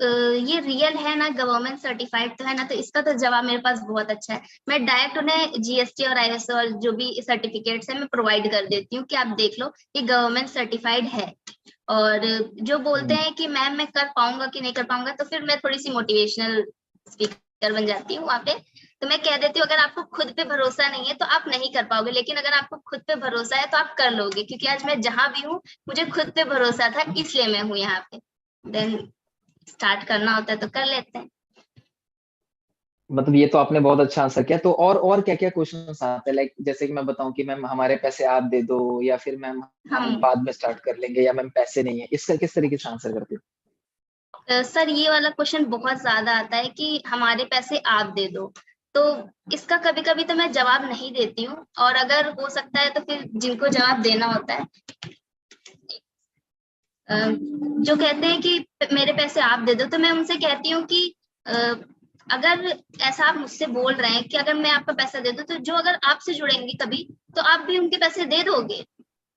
ये रियल है ना, गवर्नमेंट सर्टिफाइड तो है ना, तो इसका तो जवाब मेरे पास बहुत अच्छा है। मैं डायरेक्ट उन्हें जीएसटी और आईएसओ और जो भी सर्टिफिकेट्स है मैं प्रोवाइड कर देती हूँ कि आप देख लो ये गवर्नमेंट सर्टिफाइड है। और जो बोलते हम्म, हैं कि मैम मैं कर पाऊंगा कि नहीं कर पाऊंगा, तो फिर मैं थोड़ी सी मोटिवेशनल स्पीकर बन जाती हूँ वहां पे। तो मैं कह देती हूँ अगर आपको खुद पे भरोसा नहीं है तो आप नहीं कर पाओगे, लेकिन अगर आपको खुद पे भरोसा है तो आप कर लोगे, क्योंकि आज मैं जहां भी हूँ मुझे खुद पे भरोसा था, इसलिए मैं हूँ यहाँ पे। देन स्टार्ट करना होता है तो कर लेते हैं। मतलब ये तो आपने बहुत अच्छा आंसर किया। तो और क्या क्या क्वेश्चन आते हैं, लाइक जैसे कि मैं बताऊं कि मैम हमारे पैसे आप दे दो, या फिर मैम हम हम बाद में स्टार्ट कर लेंगे, या मैम पैसे नहीं है, इसका किस तरीके से आंसर करते हो? सर ये वाला क्वेश्चन बहुत ज्यादा आता है कि हमारे पैसे आप दे दो, तो इसका कभी कभी तो मैं जवाब नहीं देती हूँ, और अगर हो सकता है तो फिर जिनको जवाब देना होता है, जो कहते हैं कि मेरे पैसे आप दे दो, तो मैं उनसे कहती हूँ कि अगर ऐसा आप मुझसे बोल रहे हैं कि अगर मैं आपका पैसा दे दूं, तो जो अगर आपसे जुड़ेंगी कभी तो आप भी उनके पैसे दे दोगे,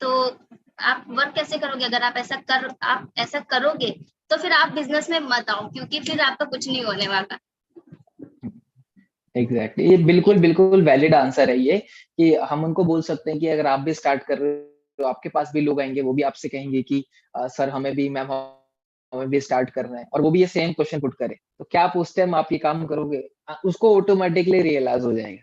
तो आप वर्क कैसे करोगे? अगर आप ऐसा करोगे तो फिर आप बिजनेस में मत आओ, क्योंकि फिर आपका कुछ नहीं होने वाला। एग्जैक्टली ये बिल्कुल बिल्कुल वैलिड आंसर है ये, कि हम उनको बोल सकते हैं कि अगर आप भी स्टार्ट कर रहे हो, तो आपके पास भी लोग आएंगे, वो भी आपसे कहेंगे कि सर हमें भी, मैम हमें भी स्टार्ट करना है, और वो भी ये सेम क्वेश्चन पुट करे, तो क्या आप उस टाइम आप ये काम करोगे? उसको ऑटोमेटिकली रियलाइज हो जाएगा।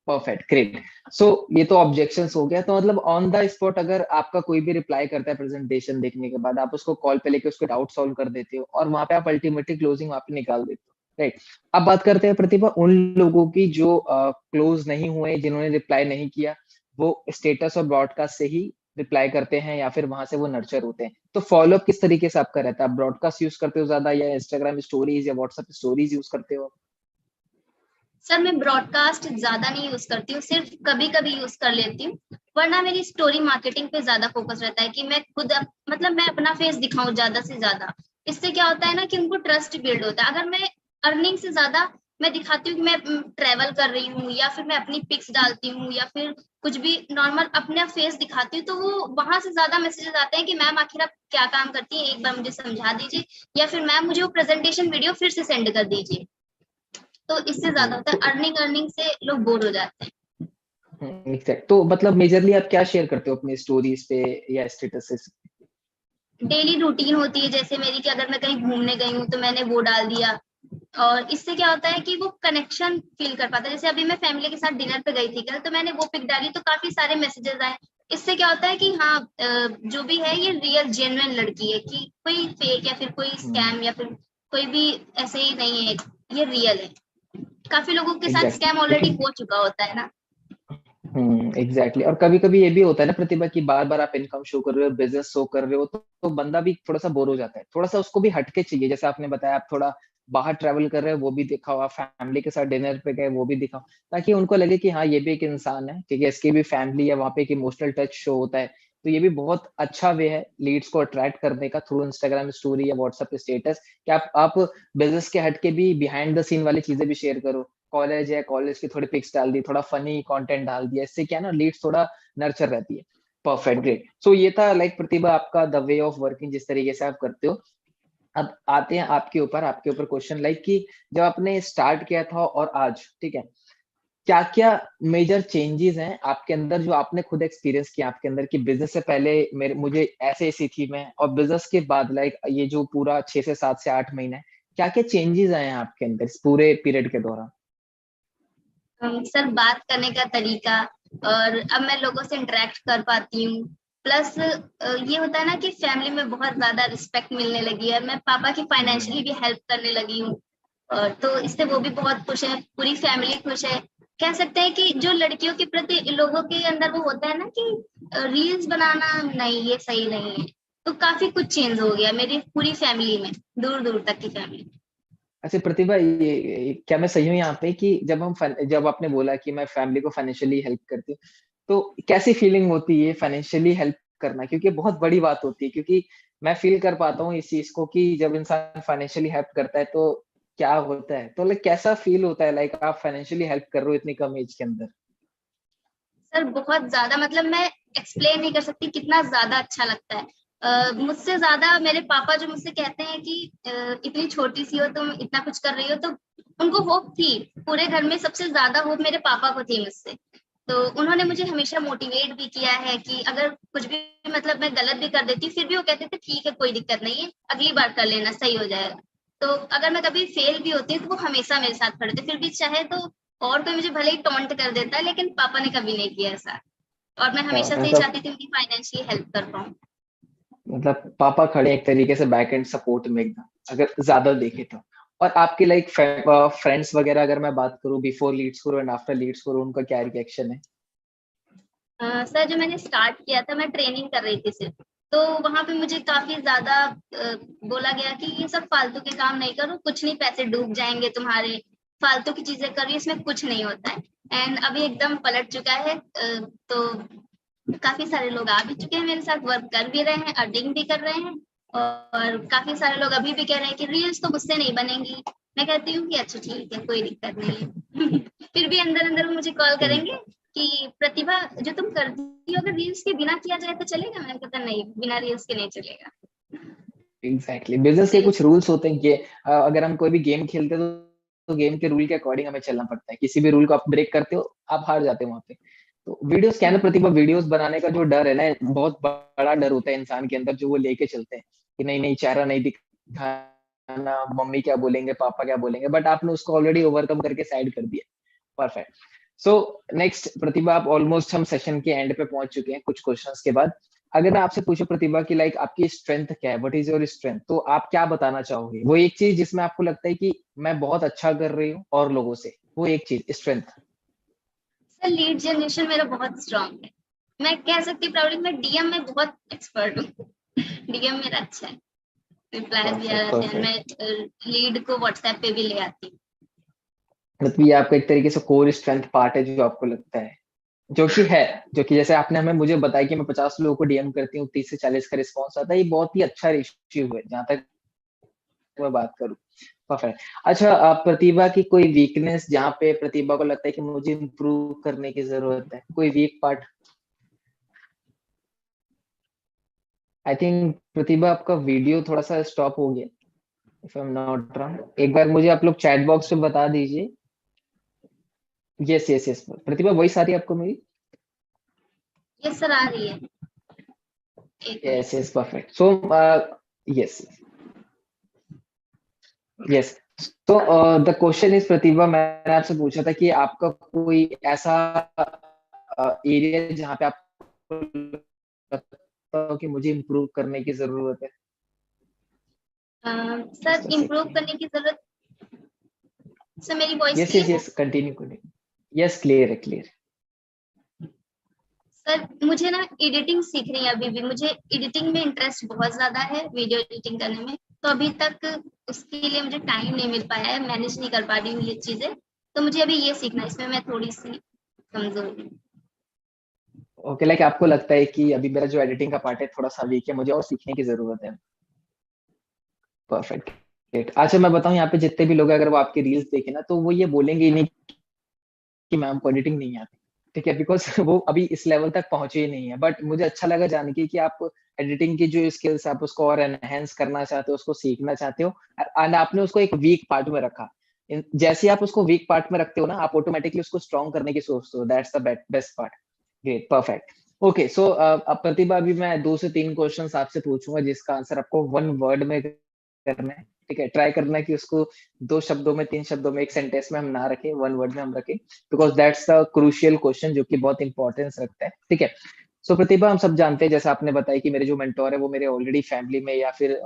Perfect, great. सो ये तो ऑब्जेक्शंस हो गया। तो मतलब ऑन द स्पॉट अगर आपका कोई भी रिप्लाई करता है प्रेजेंटेशन देखने के बाद, आप उसको कॉल पे लेके उसके डाउट सॉल्व कर देते हो, और वहां पे आप अल्टीमेटली क्लोजिंग वहां पे निकाल देते हो, राइट? अब बात करते हैं प्रतिभा उन लोगों की जो क्लोज नहीं हुए, जिन्होंने रिप्लाई नहीं किया, वो स्टेटस और ब्रॉडकास्ट से ही रिप्लाई करते हैं, या फिर वहां से वो नर्चर होते हैं। तो फॉलोअप किस तरीके से आपका रहता है? ब्रॉडकास्ट यूज करते हो ज्यादा, या इंस्टाग्राम स्टोरीज या व्हाट्सएप स्टोरीज यूज करते हो? सर मैं ब्रॉडकास्ट ज्यादा नहीं यूज करती हूँ, सिर्फ कभी कभी यूज कर लेती हूँ, वरना मेरी स्टोरी मार्केटिंग पे ज्यादा फोकस रहता है कि मैं खुद मतलब मैं अपना फेस दिखाऊं ज्यादा से ज्यादा। इससे क्या होता है ना कि उनको ट्रस्ट बिल्ड होता है। अगर मैं अर्निंग से ज्यादा मैं दिखाती हूँ कि मैं ट्रेवल कर रही हूँ, या फिर मैं अपनी पिक्स डालती हूँ, या फिर कुछ भी नॉर्मल अपना फेस दिखाती हूँ, तो वो वहां से ज्यादा मैसेजेस आते हैं कि मैम आखिर आप क्या काम करती हैं, एक बार मुझे समझा दीजिए, या फिर मैम मुझे वो प्रेजेंटेशन वीडियो फिर से सेंड कर दीजिए। तो इससे ज्यादा होता है, तो अर्निंग अर्निंग से लोग बोर हो जाते हैं। एग्जैक्ट, तो मतलब मेजरली आप क्या शेयर करते हो अपनी स्टोरीज पे या स्टेटसेस? डेली रूटीन होती है जैसे मेरी, कि अगर मैं कहीं घूमने गई हूँ तो मैंने वो डाल दिया, और इससे क्या होता है कि वो कनेक्शन फील कर पाता है। जैसे अभी मैं फैमिली के साथ डिनर पे गई थी कल, तो मैंने वो पिक डाली तो काफी सारे मैसेजेस आए। इससे क्या होता है कि हाँ जो भी है ये रियल जेन्युइन लड़की है, कि कोई फेक या फिर कोई स्कैम या फिर कोई भी ऐसे ही नहीं है, ये रियल है। काफी लोगों के साथ एग्जैक्ट, स्कैम ऑलरेडी क्योंकि हो चुका होता है ना। एग्जैक्टली। और कभी कभी ये भी होता है ना प्रतिभा, की बार बार आप इनकम शो कर रहे हो, बिजनेस शो कर रहे हो, तो बंदा भी थोड़ा सा बोर हो जाता है, थोड़ा सा उसको भी हटके चाहिए। जैसे आपने बताया आप थोड़ा बाहर ट्रैवल कर रहे हो, वो भी दिखाओ, आप फैमिली के साथ डिनर पे गए, वो भी दिखाओ, ताकि उनको लगे कि हाँ ये भी एक इंसान है, ठीक है, इसकी भी फैमिली है, वहाँ पे एक इमोशनल टच शो होता है। तो ये भी बहुत अच्छा वे है लीड्स को अट्रैक्ट करने का, थ्रू इंस्टाग्राम स्टोरी या व्हाट्सएप स्टेटस, कि आप बिजनेस के हटके भी बिहाइंड द सीन वाली चीजें भी शेयर करो। कॉलेज है, कॉलेज की थोड़ी पिक्स डाल दी, थोड़ा फनी कंटेंट डाल दिया, इससे क्या ना लीड्स थोड़ा नर्चर रहती है। Perfect, great. सो ये था लाइक प्रतिभा आपका द वे ऑफ वर्किंग, जिस तरीके से आप करते हो। अब आते हैं आपके ऊपर क्वेश्चन, लाइक कि जब आपने स्टार्ट किया था और आज, ठीक है, क्या क्या मेजर चेंजेस हैं आपके अंदर जो आपने खुद एक्सपीरियंस किया आपके अंदर, कि बिजनेस से पहले मेरे मुझे ऐसे ऐसी थी मैं, और बिजनेस के बाद लाइक ये जो पूरा 6 से 7 से 8 महीने है, क्या क्या चेंजेस आए हैं आपके अंदर इस पूरे पीरियड के दौरान? सर बात करने का तरीका, और अब मैं लोगों से इंटरेक्ट कर पाती हूँ। प्लस ये होता है ना कि फैमिली में बहुत ज्यादा रिस्पेक्ट मिलने लगी है, मैं पापा की फाइनेंशियली भी हेल्प करने लगी हूँ। तो इससे वो भी बहुत खुश है, पूरी फैमिली खुश है। कह सकते हैं कि जो लड़कियों के प्रति लोगों के अंदर वो होता है ना कि रील्स बनाना नहीं, ये सही नहीं है। तो काफी कुछ चेंज हो गया मेरी पूरी फैमिली में, दूर दूर तक की फैमिली। अच्छा प्रतिभा, क्या मैं सही हूँ यहाँ पे कि जब आपने बोला कि मैं फैमिली को फाइनेंशियली हेल्प करती हूँ, तो कैसी फीलिंग होती है फाइनेंशियली हेल्प करना? क्योंकि बहुत बड़ी बात होती है, क्योंकि मैं फील कर पाता हूँ इस चीज को कि जब इंसान फाइनेंशियली हेल्प करता है तो क्या होता है, तो लाइक कैसा फील होता है, लाइक आप फाइनेंशियली हेल्प कर रहे हो इतनी कम एज के अंदर? सर बहुत ज्यादा, मतलब मैं एक्सप्लेन नहीं कर सकती कितना ज्यादा अच्छा लगता है। मुझसे ज्यादा मेरे पापा जो मुझसे कहते हैं कि इतनी छोटी सी हो तुम इतना कुछ कर रही हो, तो उनको होप थी। पूरे घर में सबसे ज्यादा होप मेरे पापा को थी मुझसे। तो उन्होंने मुझे हमेशा मोटिवेट भी किया है कि अगर कुछ भी, मतलब मैं गलत भी कर देती फिर भी वो कहते थे ठीक है कोई दिक्कत नहीं है, अगली बार कर लेना सही हो जाएगा। तो अगर मैं कभी फेल भी होती हूँ तो वो हमेशा मेरे साथ खड़े थे, फिर भी चाहे तो और कोई मुझे भले ही टॉन्ट कर देता है, लेकिन पापा ने कभी नहीं किया ऐसा। और मैं क्या हमेशा बात है, से ही मतलब चाहती थी उनकी फाइनेंशियली हेल्प कर पाऊँ। पापा खड़े हैं एक तरीके से बैक एंड सपोर्ट में एकदम, अगर ज्यादा देखे तो। और आपके लाइक फ्रेंड्स वगैरह अगर मैं बात करूं, बिफोर लीड्स करो एंड आफ्टर लीड्स करो, उनका क्या रिएक्शन है? सर जो मैंने स्टार्ट किया था, मैं ट्रेनिंग कर रही थी सिर्फ, तो वहां पे मुझे काफी ज्यादा बोला गया कि ये सब फालतू के काम नहीं करो, कुछ नहीं, पैसे डूब जाएंगे तुम्हारे, फालतू की चीजें करिए, इसमें कुछ नहीं होता है। एंड अभी एकदम पलट चुका है। तो काफी सारे लोग आ भी चुके हैं मेरे साथ, वर्क कर भी रहे हैं, अर्निंग भी कर रहे हैं। और काफी सारे लोग अभी भी कह रहे हैं कि रील्स तो मुझसे नहीं बनेंगी। मैं कहती हूँ कि अच्छा ठीक है, कोई दिक्कत नहीं है। फिर भी अंदर अंदर वो मुझे कॉल करेंगे कि प्रतिभा जो तुम करती हो, अगर रील्स के बिना किया जाए तो चलेगा? मैंने कहा नहीं, बिना रील्स के नहीं चलेगा। एग्जैक्टली, बिजनेस के कुछ रूल्स होते हैं कि अगर हम कोई भी गेम खेलते हैं तो गेम के रूल के अकॉर्डिंग हमें चलना पड़ता है, किसी भी रूल को आप ब्रेक करते हो आप हार जाते हो वहां पे। तो वीडियोस क्या है ना प्रतिभा, वीडियोस बनाने का जो डर है ना, बहुत बड़ा डर होता है इंसान के अंदर, जो वो लेके चलते हैं कि नहीं नहीं, चेहरा नहीं दिखाना, मम्मी क्या बोलेंगे, पापा क्या बोलेंगे, बट आपने उसको ऑलरेडी ओवरकम करके साइड कर दिया। परफेक्ट। सो नेक्स्ट प्रतिभा, आप ऑलमोस्ट हम सेशन के एंड पे पहुंच चुके हैं कुछ क्वेश्चंस के बाद। अगर मैं आपसे पूछूं प्रतिभा की लाइक आपकी स्ट्रेंथ क्या है, व्हाट इज योर स्ट्रेंथ, तो आप क्या बताना चाहोगे? वो एक चीज जिसमें आपको लगता है कि मैं बहुत अच्छा कर रही हूँ और लोगों से, वो एक चीज स्ट्रेंथ। सर लीड जनरेशन मेरा बहुत स्ट्रांग है। मैं कह सकती हूँ प्राउडली, मैं डीएम में बहुत एक्सपर्ट हूँ। डीएम मेरा अच्छा है, रिप्लाईज भी आ परफेक्ट जाते हैं, परफेक्ट। मैं लीड को व्हाट्सएप पे भी ले आती हूँ। मतलब ये आपका एक तरीके से कोर स्ट्रेंथ पार्ट है जो आपको लगता है, जो कि है, जो कि जैसे आपने हमें मुझे बताया कि मैं 50 लोगों को डीएम करती हूँ, 30 से 40 का रिस्पॉन्स आता है, ये बहुत ही अच्छा रेशियो है जहां तक मैं बात करूँ। परफेक्ट। अच्छा, प्रतिभा की कोई वीकनेस जहाँ पे प्रतिभा को लगता है कि मुझे इम्प्रूव करने की जरूरत है, कोई वीक पार्ट? आई थिंक प्रतिभा आपका वीडियो थोड़ा सा स्टॉप हो गया, if I am not wrong, एक बार मुझे आप लोग चैट बॉक्स में बता दीजिए। यस यस यस, प्रतिभा वॉइस आ रही है आपको मेरी? ये सर आ रही है, एक yes minute. Yes perfect. So yes yes. तो द क्वेश्चन इज प्रतिभा, मैंने आपसे पूछा था कि आपका कोई ऐसा एरिया जहाँ पे आपको लगता हो कि मुझे इम्प्रूव करने की जरूरत है? Sir just a improve second. करने की जरूरत। सर मेरी वॉइस यस यस क्लियर है? Yes, continue continue. Yes, clear है क्लियर। पर मुझे ना एडिटिंग सीखनी है, अभी भी मुझे एडिटिंग में इंटरेस्ट बहुत ज्यादा है, वीडियो एडिटिंग करने में। तो अभी तक उसके लिए मुझे टाइम नहीं मिल पाया है, मैनेज नहीं कर पा रही हूँ ये चीजें। तो मुझे अभी ये सीखना है, इसमें मैं थोड़ी सी कमजोर हूँ। ओके, लाइक आपको लगता है कि अभी मेरा जो एडिटिंग का पार्ट है थोड़ा सा वीक है, मुझे और सीखने की जरूरत है। परफेक्ट। अच्छा मैं बताऊं, यहाँ पे जितने भी लोग हैं, अगर वो आपकी रील्स देखे ना, तो वो ये बोलेंगे ही नहीं कि मैम को एडिटिंग नहीं आती। ठीक है, बिकॉज वो अभी इस लेवल तक पहुंचे ही नहीं है। बट मुझे अच्छा लगा जान के कि आप एडिटिंग की जो स्किल्स आप उसको और एनहेंस करना चाहते हो, उसको सीखना चाहते हो, एंड आपने उसको एक वीक पार्ट में रखा। जैसे ही आप उसको वीक पार्ट में रखते हो ना, आप ऑटोमेटिकली उसको स्ट्रॉन्ग करने की सोचते हो। That's the best part. Great, perfect. Okay, so अब प्रतिभा, अभी मैं 2 से 3 क्वेश्चंस आपसे पूछूंगा जिसका आंसर आपको 1 वर्ड में करना है। ठीक है, ट्राई करना है कि उसको 2 शब्दों में, 3 शब्दों में, एक सेंटेंस में हम ना रखें, 1 वर्ड में हम रखें, because that's the crucial question जो कि बहुत इंपॉर्टेंस रखता है। ठीक है, सो प्रतिभा, हम सब जानते हैं, जैसे आपने बताया कि मेरे जो मेंटोर है वो मेरे ऑलरेडी फैमिली में या फिर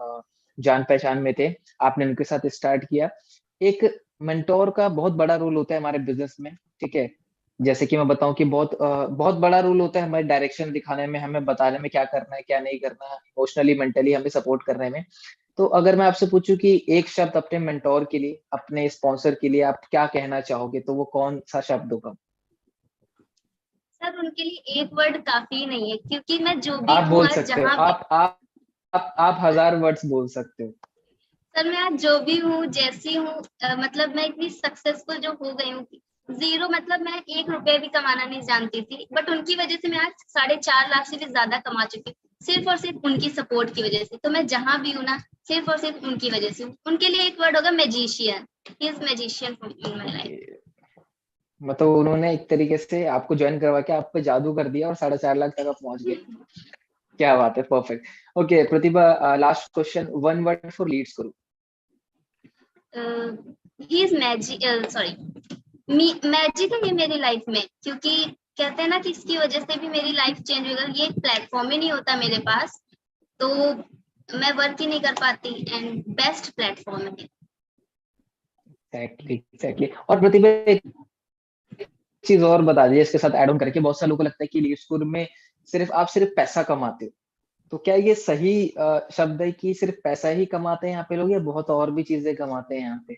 जान पहचान में थे। आपने उनके साथ स्टार्ट किया। एक मेंटोर का बहुत बड़ा रोल होता है हमारे बिजनेस में। ठीक है, जैसे कि मैं बताऊं कि बहुत बड़ा रोल होता है हमारे डायरेक्शन दिखाने में, हमें बताने में क्या करना है क्या नहीं करना है, इमोशनली मेंटली हमें सपोर्ट करने में। तो अगर मैं आपसे पूछूं कि एक शब्द अपने मेंटोर के लिए, अपने स्पॉन्सर के लिए आप क्या कहना चाहोगे, तो वो कौन सा शब्द होगा? सर उनके लिए एक वर्ड काफी नहीं है, क्योंकि मैं जो भी आप हूँ बोल आज सकते हो, जहाँ भी, आप 1000 वर्ड्स बोल सकते हो। सर मैं आज जो भी हूँ, जैसी हूँ, मतलब मैं इतनी सक्सेसफुल जो हो गई हूँ, जीरो, मतलब मैं 1 रुपया भी कमाना नहीं जानती थी, बट उनकी वजह से मैं आज 4.5 लाख से भी ज्यादा कमा चुकी हूँ, सिर्फ और सिर्फ उनकी सपोर्ट की वजह से। तो मैं जहां भी हूँ ना, सिर्फ और सिर्फ उनकी वजह से हूँ। उनके लिए एक वर्ड होगा magician. He is magician in my life. Okay, मतलब उन्होंने एक तरीके से आपको ज्वाइन करवा के आप पे जादू कर दिया और 4.5 लाख तक आप पहुंच गए। क्या बात है, perfect. Okay Pratibha, last question, 1 word for leads करो। He is magic, sorry, magic है ये मेरी लाइफ में, क्योंकि कहते हैं ना कि इसकी वजह से भी मेरी लाइफ चेंज होगा। ये एक प्लेटफॉर्म ही नहीं होता मेरे पास, तो मैं वर्क ही नहीं कर पाती, एंड बेस्ट प्लेटफॉर्म है। Exactly exactly. और प्रतिभा, एक चीज और बता दीजिए इसके साथ ऐड ऑन करके, बहुत सारे लोगों को लगता है कि लीड्स स्कोर में सिर्फ पैसा कमाते हो। तो क्या ये सही शब्द है कि सिर्फ पैसा ही कमाते हैं यहाँ पे लोग, या बहुत और भी चीजें कमाते हैं यहाँ पे?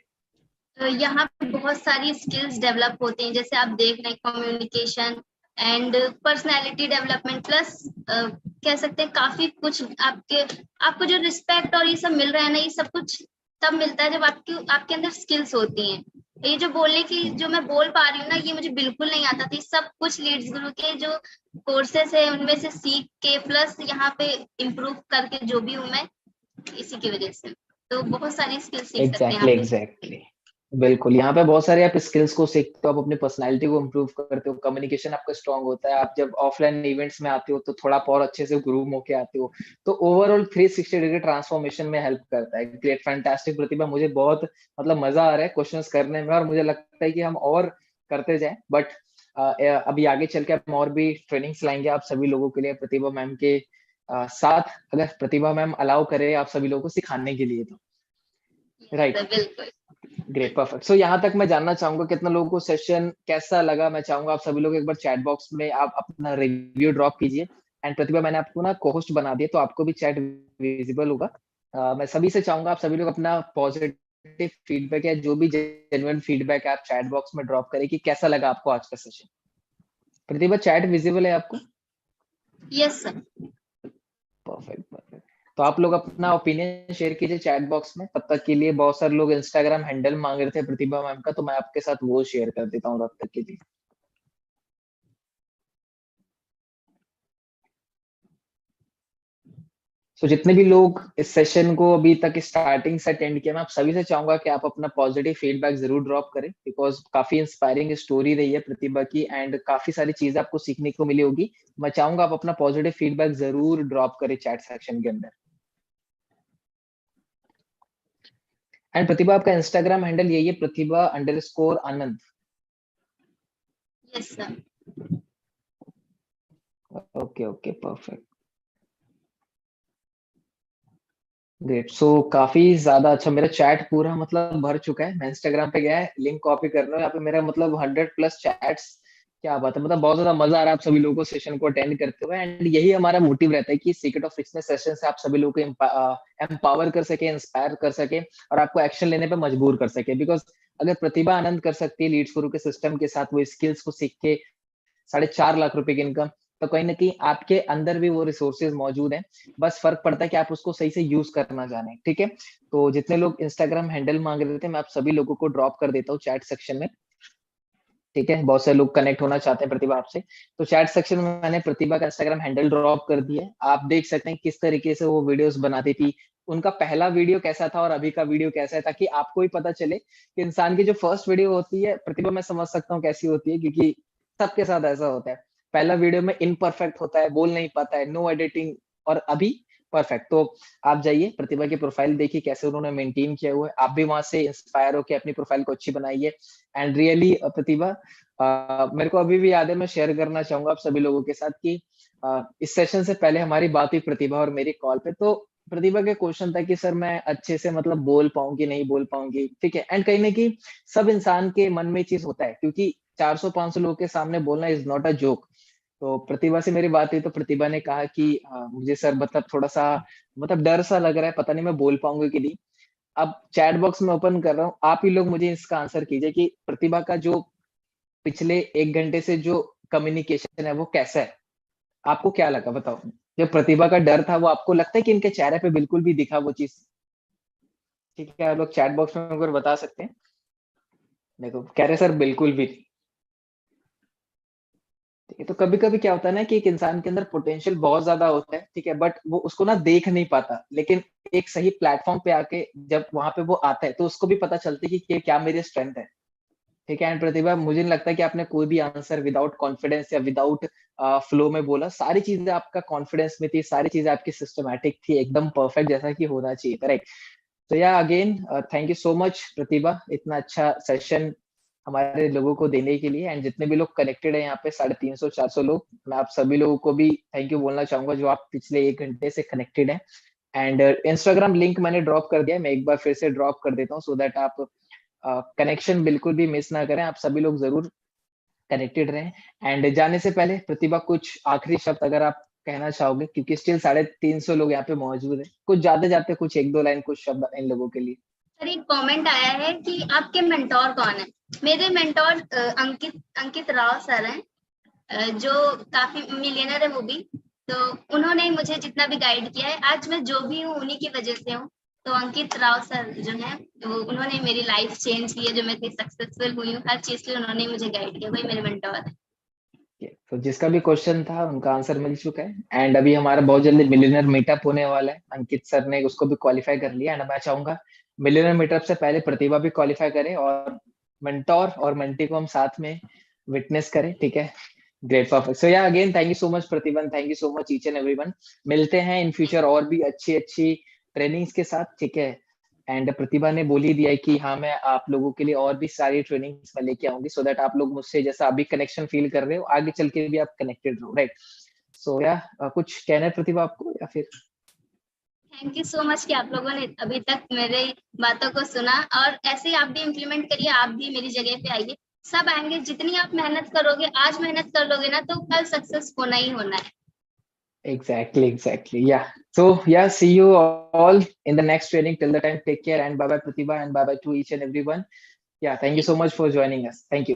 यहाँ पे बहुत सारी स्किल्स डेवलप होती हैं, जैसे आप देख रहे हैं, communication and personality development, plus कह सकते हैं काफी कुछ। आपको जो रिस्पेक्ट और ये सब मिल रहा है ना, ये सब कुछ तब मिलता है जब आपके आपके अंदर स्किल्स होती हैं। ये जो बोलने की, जो मैं बोल पा रही हूँ ना, ये मुझे बिल्कुल नहीं आता था। सब कुछ लीड्स गुरु के जो कोर्सेस है उनमें से सीख के, प्लस यहाँ पे इम्प्रूव करके जो भी हूँ मैं, इसी की वजह से। तो बहुत सारी स्किल्स सीख सकते हैं एग्जैक्टली यहाँ पे। एग्जैक्टली। बिल्कुल, यहाँ पे बहुत सारे आप स्किल्स को सीखते हो, आप अपनी पर्सनालिटी को इम्प्रूव करते हो, कम्युनिकेशन आपका स्ट्रांग होता है, आप जब ऑफलाइन इवेंट्स में आते हो तो थोड़ा आप और अच्छे से ग्रूम होके आते हो। तो ओवरऑल 360 डिग्री ट्रांसफॉर्मेशन में हेल्प करता है। ग्रेट, फैंटास्टिक प्रतिभा, मुझे बहुत मतलब मजा आ रहा है क्वेश्चंस करने में, और मुझे लगता है कि हम और करते जाएं। बट अभी आगे चल के हम और भी ट्रेनिंग्स लाएंगे आप सभी लोगों के लिए, प्रतिभा मैम के साथ, अगर प्रतिभा मैम अलाउ करे आप सभी लोगों को सिखाने के लिए तो। राइट, बिल्कुल। Great, perfect. सो यहाँ तक मैं जानना चाहूंगा कितना लोगों को सेशन कैसा लगा। मैं चाहूंगा आप सभी लोग एक बार चैट बॉक्स में आप अपना रिव्यू ड्रॉप कीजिए। एंड प्रतिभा, मैंने आपको ना को-होस्ट बना दिया, तो आपको भी चैट विजिबल होगा। मैं सभी से चाहूंगा आप सभी लोग अपना पॉजिटिव फीडबैक या जो भी जेन्युइन फीडबैक है आप चैट बॉक्स में ड्रॉप करें कि कैसा लगा आपको आज का सेशन। प्रतिभा, चैट विजिबल है आपको? Yes sir. Perfect perfect. तो आप लोग अपना ओपिनियन शेयर कीजिए चैट बॉक्स में। तब तक के लिए बहुत सारे लोग इंस्टाग्राम हैंडल मांग रहे थे प्रतिभा मैम का, तो मैं आपके साथ वो शेयर कर देता हूँ तब तक के लिए। सो जितने भी लोग इस सेशन को अभी तक स्टार्टिंग से अटेंड किया, मैं आप सभी से चाहूंगा कि आप अपना पॉजिटिव फीडबैक जरूर ड्रॉप करें, बिकॉज काफी इंस्पायरिंग स्टोरी रही है प्रतिभा की, एंड काफी सारी चीजें आपको सीखने को मिली होगी। मैं चाहूंगा आप अपना पॉजिटिव फीडबैक जरूर ड्रॉप करें चैट सेक्शन के अंदर। एंड प्रतिभा, आपका इंस्टाग्राम हैंडल यही है, प्रतिभा_आनंद? Yes sir. Okay okay, perfect, great. सो काफी ज्यादा अच्छा, मेरा चैट पूरा मतलब भर चुका है। मैं इंस्टाग्राम पे गया है, लिंक कॉपी कर रहा हूँ, यहाँ पे मेरा मतलब 100+ चैट्स क्या बात है, मतलब बहुत ज्यादा मजा आ रहा है आप सभी लोगों को सेशन को अटेंड करते हुए, एंड यही हमारा मोटिव रहता है कि सीक्रेट ऑफ रिचनेस सेशन से आप सभी लोगों को एम्पावर कर सके, इंस्पायर कर सके और आपको एक्शन लेने पे मजबूर कर सके। बिकॉज अगर प्रतिभा आनंद कर सकती है लीड्स गुरु के सिस्टम के साथ, वो स्किल्स को सीख के 4.5 लाख रुपए की इनकम, तो कहीं ना कहीं आपके अंदर भी वो रिसोर्सेज मौजूद हैं। बस फर्क पड़ता है कि आप उसको सही से यूज करना जाने। ठीक है, तो जितने लोग इंस्टाग्राम हैंडल मांग रहे थे, मैं आप सभी लोगों को ड्रॉप कर देता हूँ चैट सेक्शन में। ठीक है, बहुत से लोग कनेक्ट होना चाहते हैं प्रतिभा आपसे, तो चैट सेक्शन में मैंने प्रतिभा का इंस्टाग्राम हैंडल ड्रॉप कर दिया है। आप देख सकते हैं किस तरीके से वो वीडियोस बनाती थी, उनका पहला वीडियो कैसा था और अभी का वीडियो कैसा है, ताकि आपको भी पता चले कि इंसान की जो फर्स्ट वीडियो होती है, प्रतिभा मैं समझ सकता हूँ कैसी होती है, क्योंकि सबके साथ ऐसा होता है। पहला वीडियो में इनपरफेक्ट होता है, बोल नहीं पाता है, नो एडिटिंग, और अभी परफेक्ट। तो आप जाइए प्रतिभा की प्रोफाइल देखिए कैसे उन्होंने मेंटेन किया हुआ है, आप भी वहां से इंस्पायर होकर अपनी प्रोफाइल को अच्छी बनाइए। एंड रियली प्रतिभा, मेरे को अभी भी याद है, मैं शेयर करना चाहूंगा आप सभी लोगों के साथ कि इस सेशन से पहले हमारी बात हुई प्रतिभा और मेरी कॉल पे, तो प्रतिभा के क्वेश्चन था कि सर मैं अच्छे से मतलब बोल पाऊंगी नहीं बोल पाऊंगी। ठीक है, एंड कहीं ना कहीं सब इंसान के मन में चीज होता है, क्योंकि 400-500 लोगों के सामने बोलना इज नॉट अ जोक। तो प्रतिभा से मेरी बात हुई तो प्रतिभा ने कहा कि मुझे सर मतलब थोड़ा सा मतलब डर सा लग रहा है, पता नहीं मैं बोल पाऊंगी कि नहीं। अब चैट बॉक्स में ओपन कर रहा हूँ, आप ही लोग मुझे इसका आंसर कीजिए कि प्रतिभा का जो पिछले 1 घंटे से जो कम्युनिकेशन है वो कैसा है, आपको क्या लगा बताओ। जो प्रतिभा का डर था वो आपको लगता है कि इनके चेहरे पे बिल्कुल भी दिखा वो चीज? ठीक है, आप लोग चैट बॉक्स में अगर बता सकते हैं। देखो कह रहे सर बिल्कुल भी नहीं। ठीक है, तो कभी कभी क्या होता है ना कि एक इंसान के अंदर पोटेंशियल बहुत ज्यादा होता है, ठीक है, बट वो उसको ना देख नहीं पाता, लेकिन एक सही प्लेटफॉर्म पे आके जब वहां पे वो आता है तो उसको भी पता चलती है कि क्या मेरी स्ट्रेंथ है। ठीक है, एंड प्रतिभा मुझे नहीं लगता कि आपने कोई भी आंसर विदाउट कॉन्फिडेंस या विदाउट फ्लो में बोला, सारी चीजें आपका कॉन्फिडेंस में थी, सारी चीजें आपकी सिस्टमैटिक थी, एकदम परफेक्ट जैसा कि होना चाहिए, करेक्ट। तो yeah again thank you so much Pratibha, इतना अच्छा सेशन हमारे लोगों को देने के लिए। एंड जितने भी लोग कनेक्टेड है यहाँ पे 350-400 लोग, मैं आप सभी लोगों को भी थैंक यू बोलना चाहूंगा जो आप पिछले 1 घंटे से कनेक्टेड है। एंड इंस्टाग्राम लिंक मैंने ड्रॉप कर दिया, मैं एक बार फिर से ड्रॉप कर देता हूँ सो दैट आप कनेक्शन बिल्कुल भी मिस ना करें, आप सभी लोग जरूर कनेक्टेड रहें। एंड जाने से पहले प्रतिभा कुछ आखिरी शब्द अगर आप कहना चाहोगे, क्योंकि स्टिल 350 लोग यहाँ पे मौजूद है, कुछ जाते जाते कुछ 1-2 लाइन कुछ शब्द इन लोगों के लिए। सर एक कमेंट आया है कि आपके मेंटोर कौन है। मेरे मेंटोर अंकित अंकित राव सर हैं, जो काफी मिलियनर है वो भी। तो उन्होंने मुझे जितना भी गाइड किया है, आज मैं जो भी हूँ उन्हीं की वजह से हूँ। तो अंकित राव सर जो है वो उन्होंने मेरी लाइफ चेंज की है, जो मैं इतनी सक्सेसफुल हुई हूँ हर चीज के लिए उन्होंने मुझे गाइड किया, वही मेरे मेंटोर है। तो जिसका भी क्वेश्चन था उनका आंसर मिल चुका है। एंड अभी हमारा बहुत जल्दी मिलियनर मीटअप होने वाला है, अंकित सर ने उसको भी क्वालिफाई कर लिया। एंड मैं चाहूंगा मिलियनर मीटअप से पहले प्रतिभा भी क्वालिफाई करे और मेंटोर और मेंटी को हम साथ में विटनेस करें। ठीक है, great, perfect. So yeah again thank you so much Pratibha, thank you so much each and everyone. मिलते हैं इन फ्यूचर और भी अच्छी अच्छी ट्रेनिंग्स के साथ। ठीक है, एंड प्रतिभा ने बोल ही दिया है कि हाँ मैं आप लोगों के लिए और भी सारी ट्रेनिंग्स में लेके आऊंगी, सो दैट आप लोग मुझसे जैसा अभी कनेक्शन फील कर रहे हो आगे चल के भी आप कनेक्टेड रहो, राइट। सो या कुछ कहना है प्रतिभा आपको या फिर? थैंक यू सो मच कि आप लोगों ने अभी तक मेरे बातों को सुना, और ऐसे ही आप भी इम्प्लीमेंट करिए, आप भी मेरी जगह पे आइए, सब आएंगे। जितनी आप मेहनत करोगे, आज मेहनत कर लोगे ना, तो कल सक्सेस होना ही होना है। Exactly. Yeah. So yeah, see you all in the next training. Till the time, take care and bye bye Pratibha and bye bye to each and everyone. Yeah, thank you so much for joining us. Thank you.